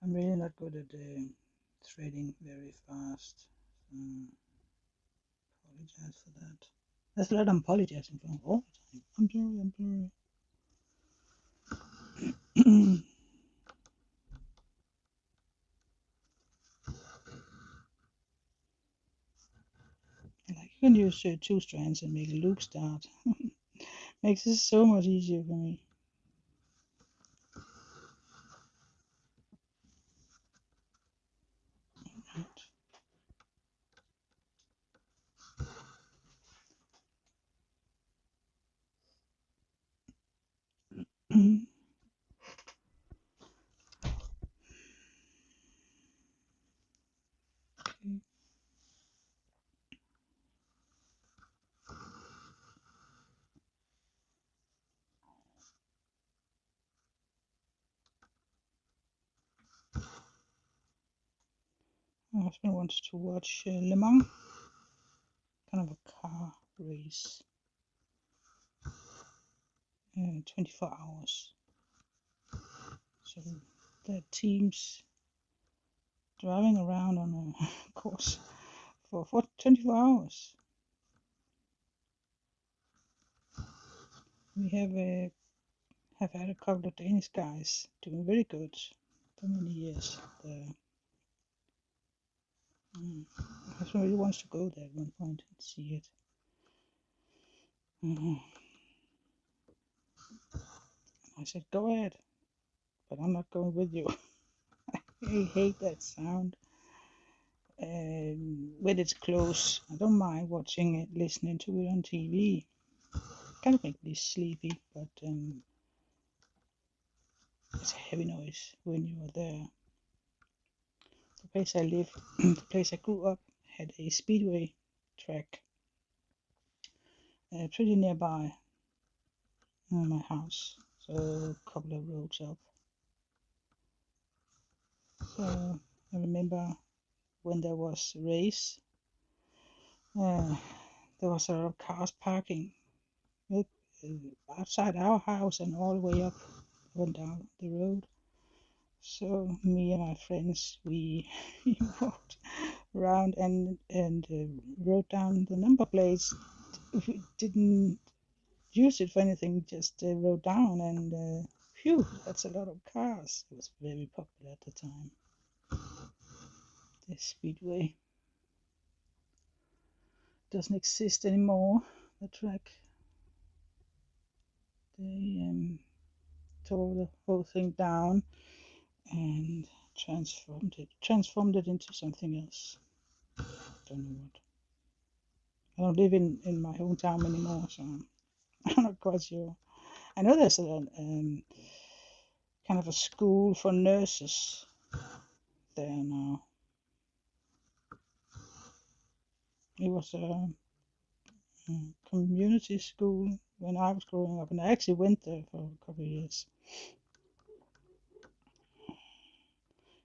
I'm really not good at threading very fast. Apologize for that. That's a lot I'm apologizing for all the time. I'm sorry. Like you can use 2 strands and make a loop start. Makes this so much easier for me. Okay. My husband wants to watch Le Mans, kind of a car race, 24 hours. So the teams driving around on a course for 24 hours. We have had a couple of Danish guys doing very good for many years. My husband really wants to go there at one point and see it. I said, go ahead, but I'm not going with you. I hate that sound. When it's close, I don't mind watching it, listening to it on TV. Kind of make me sleepy, but it's a heavy noise when you are there. The place I live, the place I grew up, had a speedway track pretty nearby my house, so a couple of roads up. So I remember when there was a race, there was a lot of cars parking outside our house and all the way up and down the road. So me and my friends, we walked around and wrote down the number plates. We didn't use it for anything, just wrote down, and phew, that's a lot of cars. It was very popular at the time. The speedway doesn't exist anymore. The track, they tore the whole thing down and transformed it into something else. Don't know what. I don't live in my hometown anymore, so I'm not quite sure. I know there's a kind of a school for nurses there now. It was a community school when I was growing up, and I actually went there for a couple of years.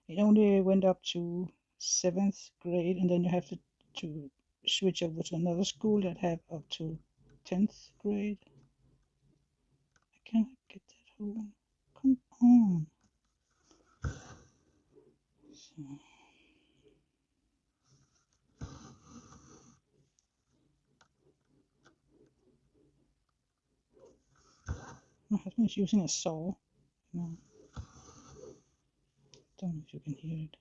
It only went up to seventh grade, and then you have to switch over to another school that have up to 10th grade. I can't get that home. Come on. So, my husband is using a saw. No, don't know if you can hear it.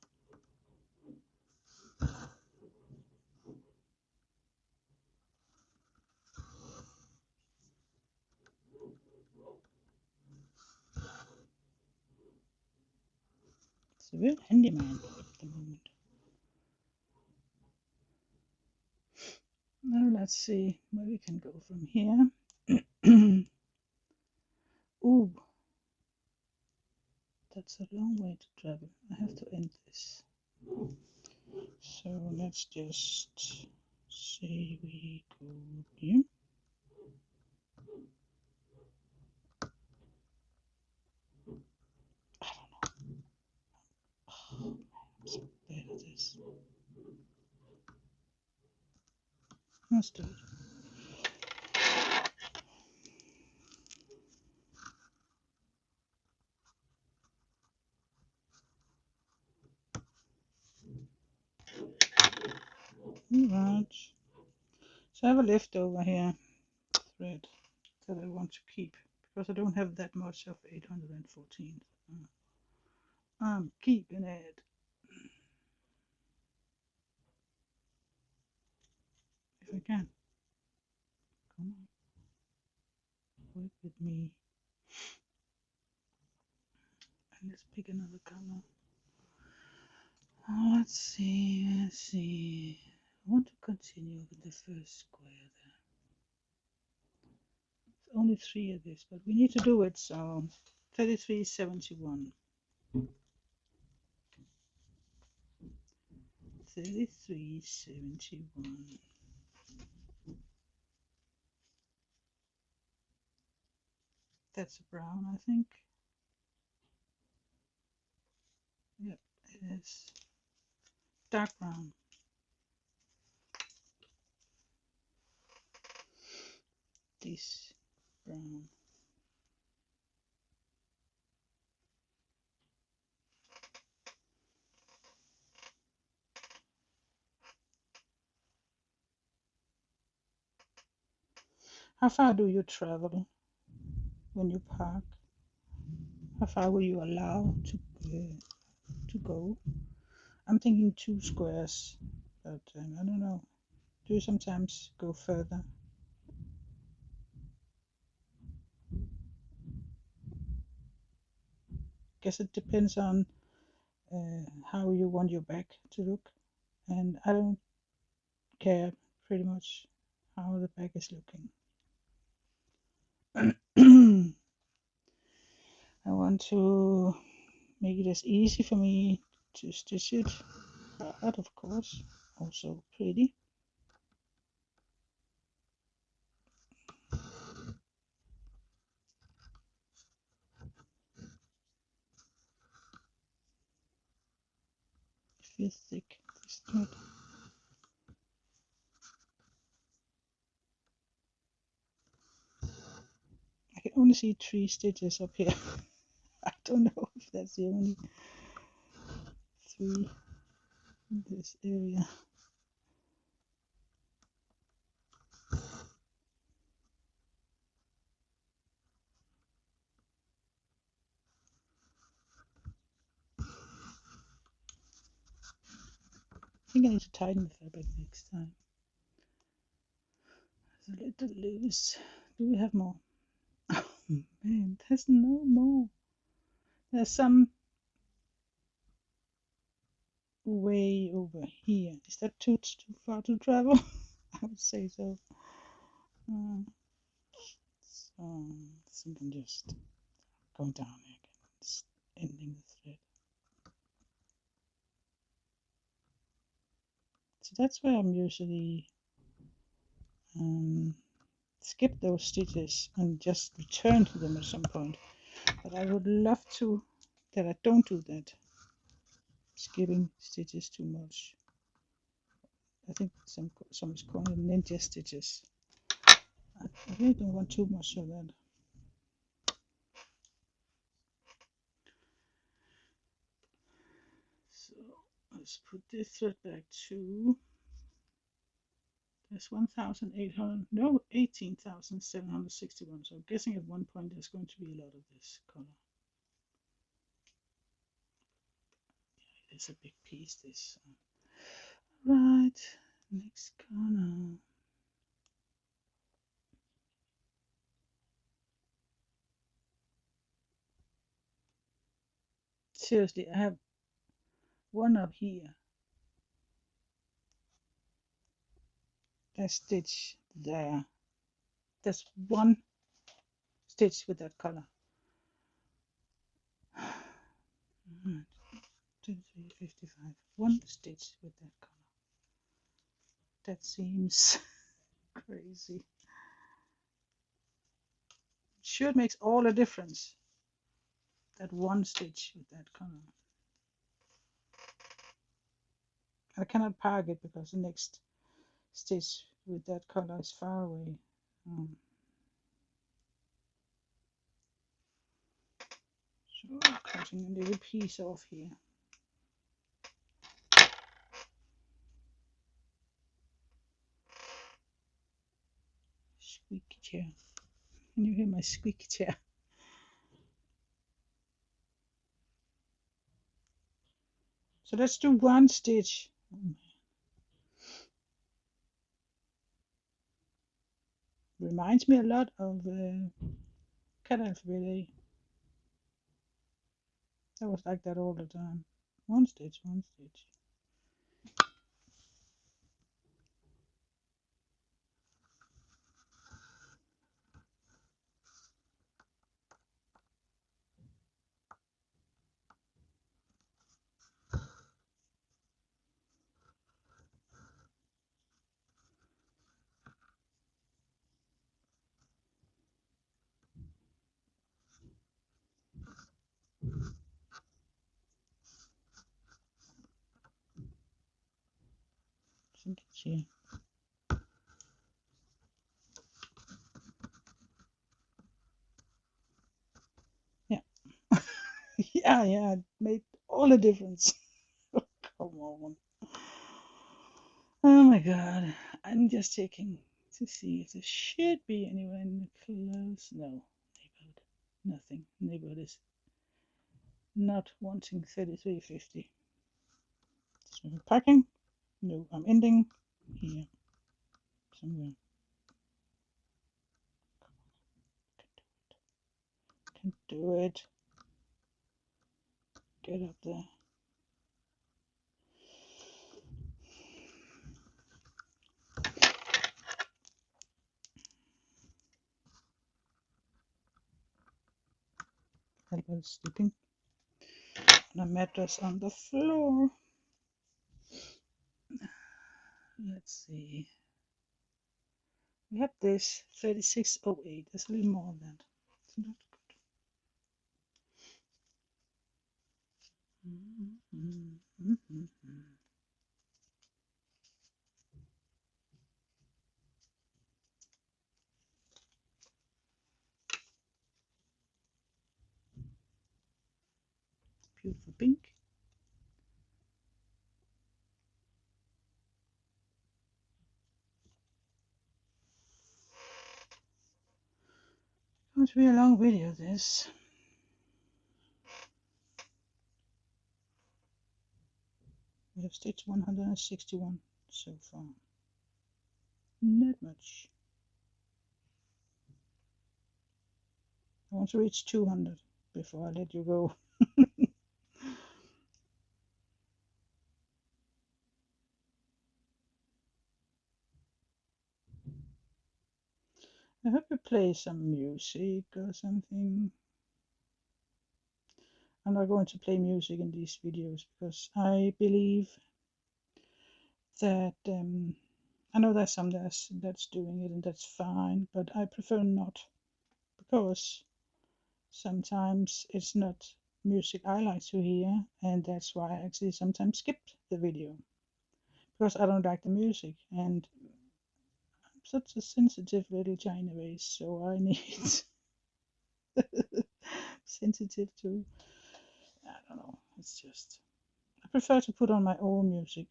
It's a real handyman at the moment. Now let's see where we can go from here. Ooh, that's a long way to travel. I have to end this. So let's just say we go here. I don't know. Oh, I'm so bad at this. Let's do it. Alright. So I have a leftover here thread that I want to keep because I don't have that much of 814. I'm keeping it. If I can. Come on. Work with me. And let's pick another color. Let's see. I want to continue with the first square there. There's only 3 of this, but we need to do it, so 3371. 3371. That's a brown, I think. Yep, it is. Dark brown. This brown. How far do you travel when you park? How far will you allow to go? I'm thinking 2 squares, but I don't know. Do you sometimes go further? Guess it depends on how you want your back to look, and I don't care pretty much how the back is looking. I want to make it as easy for me to stitch it, but of course also pretty. It feels thick, this thread. I can only see 3 stitches up here. I don't know if that's the only 3 in this area. I think I need to tighten the fabric next time. It's a little loose. Do we have more? Oh man, there's no more. There's some way over here. Is that too far to travel? I would say so. So something just going down again. It's ending the thread. So that's where I'm usually skip those stitches and just return to them at some point. But I would love to that I don't do that, skipping stitches too much. I think some is calling them ninja stitches. I really don't want too much of that. So let's put this thread back to, there's 1,800, no, 18,761. So I'm guessing at one point there's going to be a lot of this color. Yeah, it's a big piece, this. Right, next color. Seriously, I have one up here. That stitch there. There's one stitch with that color. 53, one stitch with that color. That seems crazy. Sure, it makes all the difference. That one stitch with that color. I cannot park it because the next stitch with that color is far away. So I'm cutting a little piece off here. Squeaky chair. Can you hear my squeaky chair? So let's do one stitch. Reminds me a lot of cat alphabet. That was like that all the time. One stitch, one stitch. Here. Yeah. yeah, it made all the difference. Come on. Oh my god. I'm just checking to see if there should be anywhere in the close. No. Neighborhood. Nothing. Neighborhood is not wanting 3350. So packing. No, I'm ending here. Somewhere. Can do it. Get up there. Everybody's sleeping on a mattress on the floor. Let's see. We have this 3608. There's a little more of that. It's not good. Beautiful pink. Going to be a long video, this. We have stitched 161 so far. Not much. I want to reach 200 before I let you go. play some music or something. I'm not going to play music in these videos because I believe that I know there's some that's doing it and that's fine, but I prefer not, because sometimes it's not music I like to hear, and that's why I actually sometimes skip the video because I don't like the music, and I'm such a sensitive little China race, so I need sensitive to, I don't know, it's just, I prefer to put on my own music.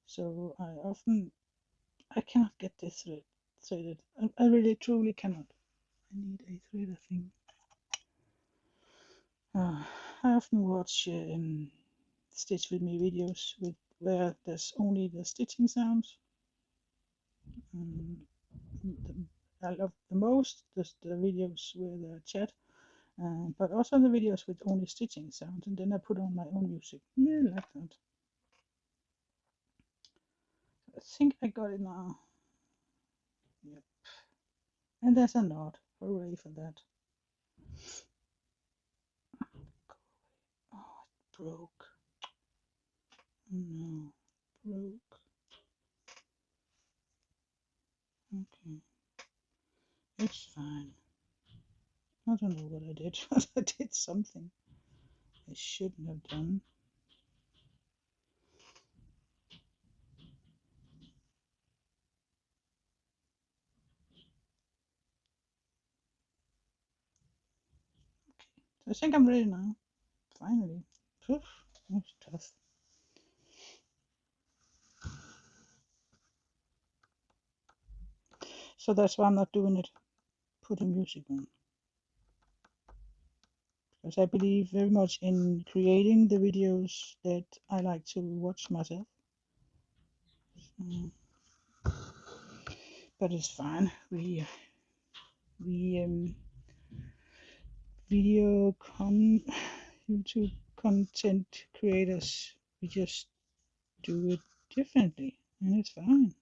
So I cannot get this threaded. I really truly cannot. I need a thread, I think. I often watch Stitch with Me videos where there's only the stitching sounds. Um, I love the most the videos with the chat, but also the videos with only stitching sounds, and then I put on my own music. Yeah, I like that. I think I got it now. Yep. And there's a knot. Hooray for that. Oh, it broke. No, broke. Okay, it's fine. I don't know what I did, but I did something I shouldn't have done. So I think I'm ready now. Finally. Poof, that's tough. So that's why I'm not doing it. Putting music on. Because I believe very much in creating the videos that I like to watch myself. Mm. But it's fine. We video YouTube content creators, we just do it differently, and it's fine.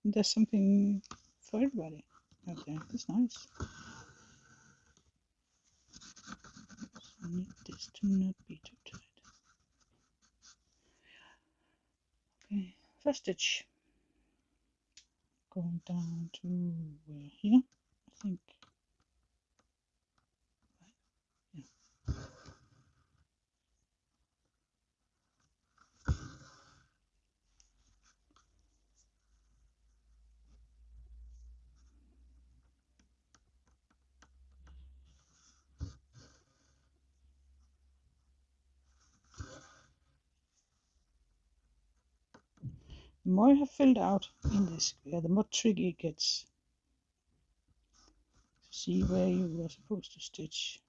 And there's something for everybody out there. It's nice. I need this to not be too tight. Okay, first stitch. Going down to where here, I think. Yeah. The more you have filled out in this square, the more tricky it gets to see where you are supposed to stitch.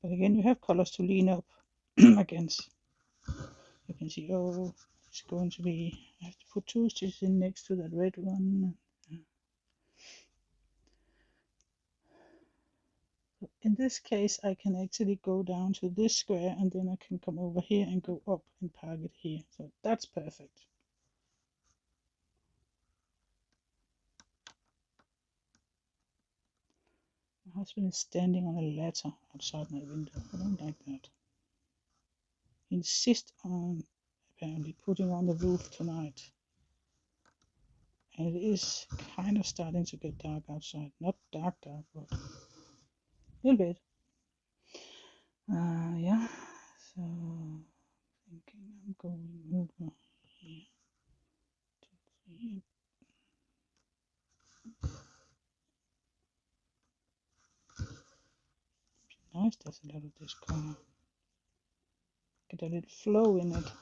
But again, you have colors to lean up against. You can see, oh, it's going to be, I have to put 2 stitches in next to that red one. In this case, I can actually go down to this square, and then I can come over here and go up and park it here. So that's perfect. My husband is standing on a ladder outside my window. I don't like that. He insists on apparently putting on the roof tonight. And it is kind of starting to get dark outside. Not dark, but a little bit. Yeah. So thinking I'm going over here to here. Nice, there's a lot of this color. Get a little flow in it.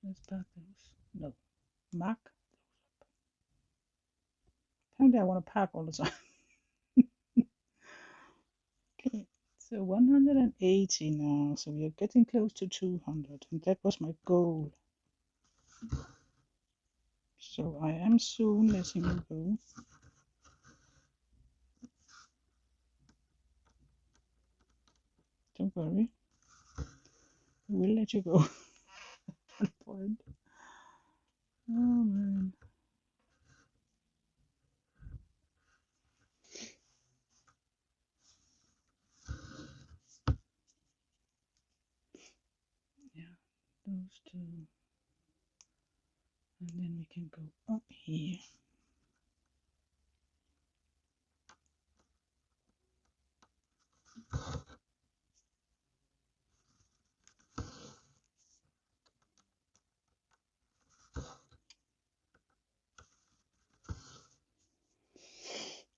Let's pack those. No, mark. Apparently, I want to pack all the time. Okay, so 180 now. So we are getting close to 200, and that was my goal. So I am soon letting you go. Don't worry, we'll let you go. One point. Oh man. Yeah, those two. And then we can go up here.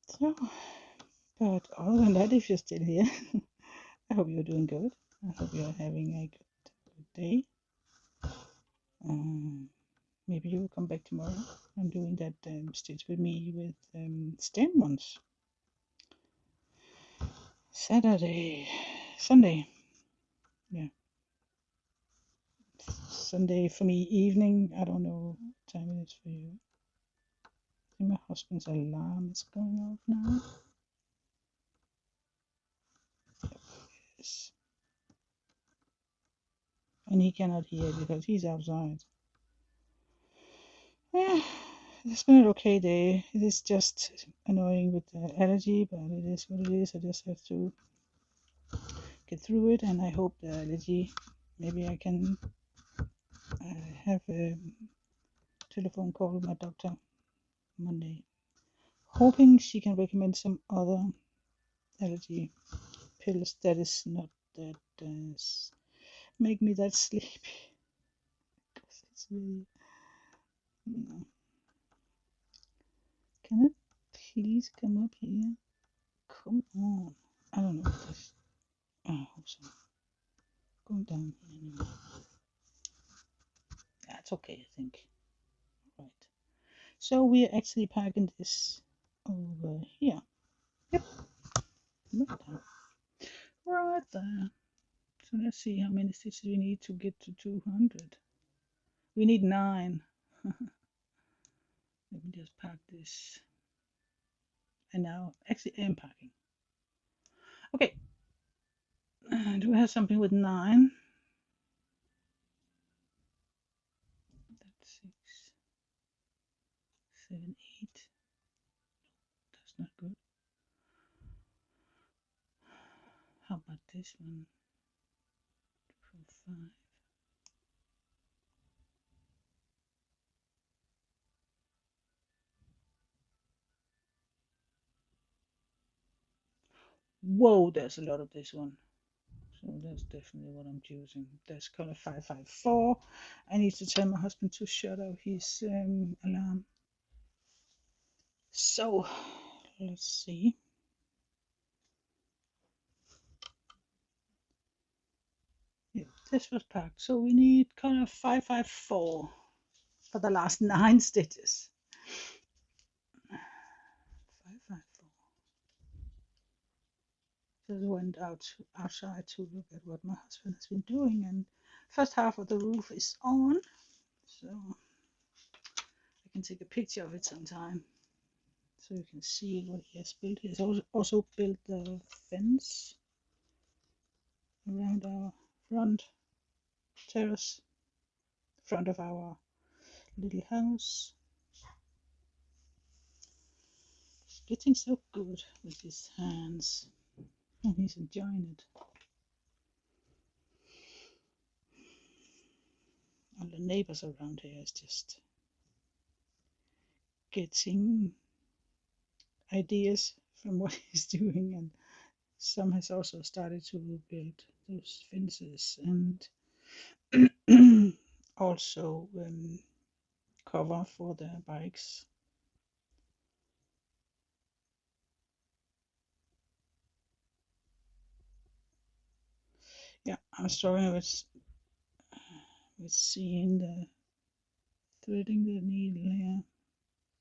So, but other than that, if you're still here, I hope you're doing good. I hope you're having a good day. Maybe you will come back tomorrow. I'm doing that stitch with me with stem ones. Sunday. Yeah, Sunday for me evening. I don't know what time it is for you. I think my husband's alarm is going off now. Yes. And he cannot hear because he's outside. Yeah, it's been an okay day. It is just annoying with the allergy, but it is what it is. I just have to get through it, and I hope the allergy, maybe I can have a telephone call with my doctor Monday, hoping she can recommend some other allergy pills that is not that make me that sleepy. Because it's really, can it please come up here? Come on. I don't know if this. I hope so. Going down here anyway. That's okay, I think. Right. So we're actually parking this over here. Yep. Right there. Right there. So let's see how many stitches we need to get to 200. We need 9. Let me just pack this. And now, actually, I am packing. Okay. Do we have something with 9? That's 6, 7, 8. That's not good. How about this one? 4, 5. Whoa, there's a lot of this one. So that's definitely what I'm choosing. That's color 554. I need to tell my husband to shut off his alarm. So let's see. Yeah, this was packed. So we need color 554 for the last 9 stitches. 554. Just went outside to look at what my husband has been doing, and first half of the roof is on, so I can take a picture of it sometime so you can see what he has built. He has also built the fence around our front terrace, front of our little house. He's getting so good with his hands, and he's enjoying it. And the neighbors around here is just getting ideas from what he's doing, and some has also started to build those fences and also cover for the bikes. Yeah, I'm struggling with Let's see in the threading the needle here. I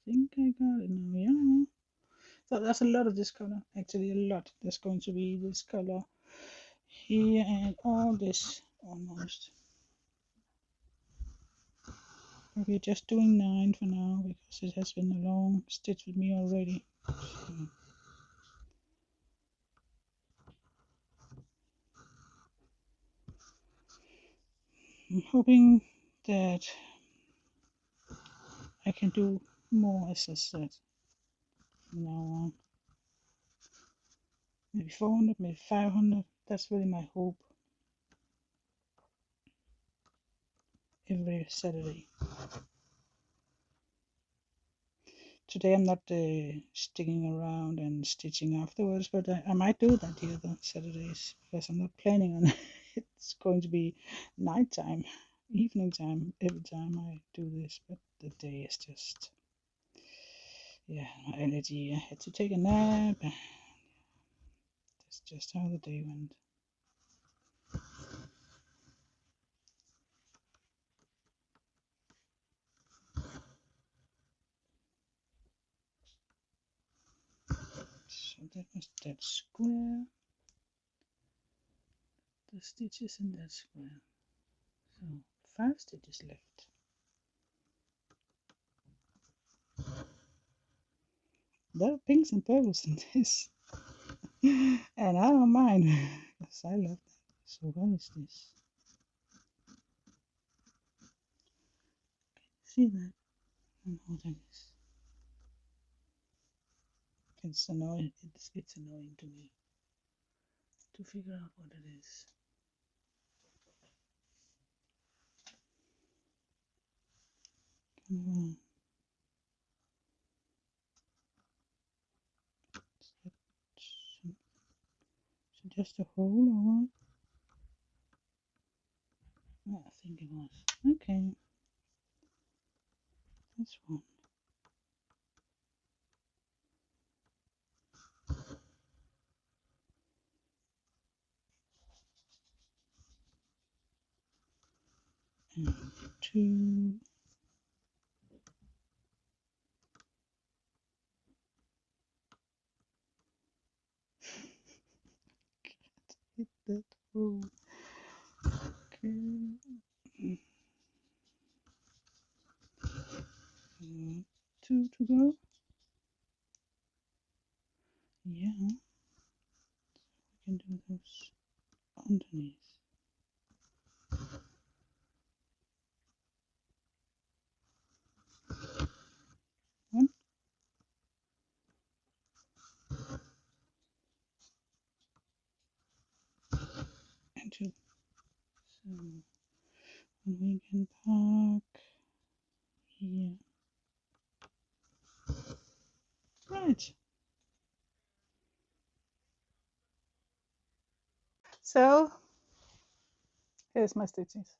think I got it now. Yeah. So there's a lot of this color. Actually, a lot. There's going to be this color here and all this almost. We're just doing 9 for now because it has been a long stitch with me already. So I'm hoping that I can do more, as I said, from now on. Maybe 400, maybe 500. That's really my hope. Every Saturday. Today I'm not sticking around and stitching afterwards, but I might do that the other Saturdays because I'm not planning on it. It's going to be nighttime, evening time every time I do this, but the day is just, yeah, my energy. I had to take a nap. That's just how the day went. So that was that square, the stitches in that square. So 5 stitches left. There are pinks and purples in this. And I don't mind because I love that. So what is this? See that? And what that is? It's annoying. It's annoying to me to figure out what it is. Come on. Is it just a hole or what? Oh, I think it was. Okay. That's one. And 2. Hit that hole. Okay. 2 to go. Yeah. We can do those underneath. 1 and 2. So we can park here. Right. So here's my stitches.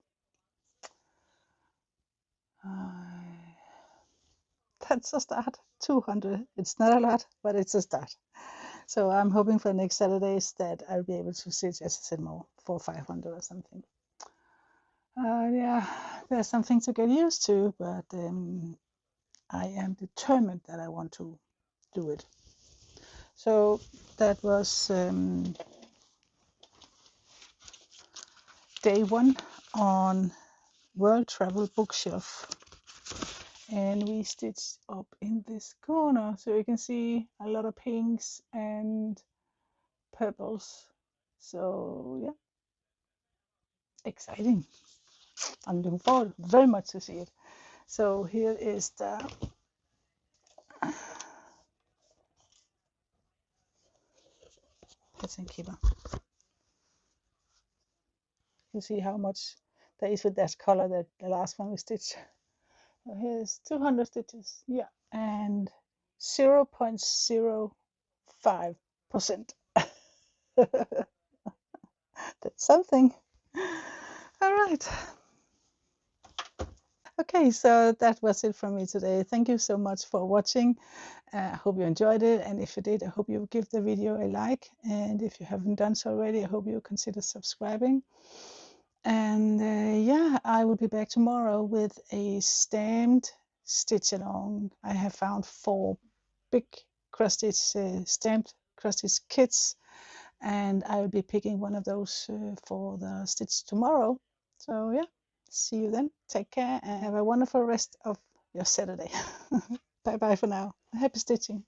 That's a start. 200. It's not a lot, but it's a start. So I'm hoping for next Saturdays that I'll be able to stitch, as I said, more, 400 or 500 or something. Yeah, there's something to get used to, but I am determined that I want to do it. So that was day 1 on World Travel Bookshelf. And we stitched up in this corner, so you can see a lot of pinks and purples. So yeah, exciting. I'm looking forward very much to see it. So here is the let's keeper. You see how much there is with that color that the last one we stitched. So here's 200 stitches, yeah, and 0.05%. That's something. All right. Okay, so that was it from me today. Thank you so much for watching. I hope you enjoyed it, and if you did, I hope you give the video a like, and if you haven't done so already, I hope you consider subscribing. And yeah, I will be back tomorrow with a stamped stitch along. I have found 4 big cross stitch stamped cross stitch kits, and I will be picking one of those for the stitch tomorrow. So yeah, see you then. Take care and have a wonderful rest of your Saturday. Bye bye for now. Happy stitching.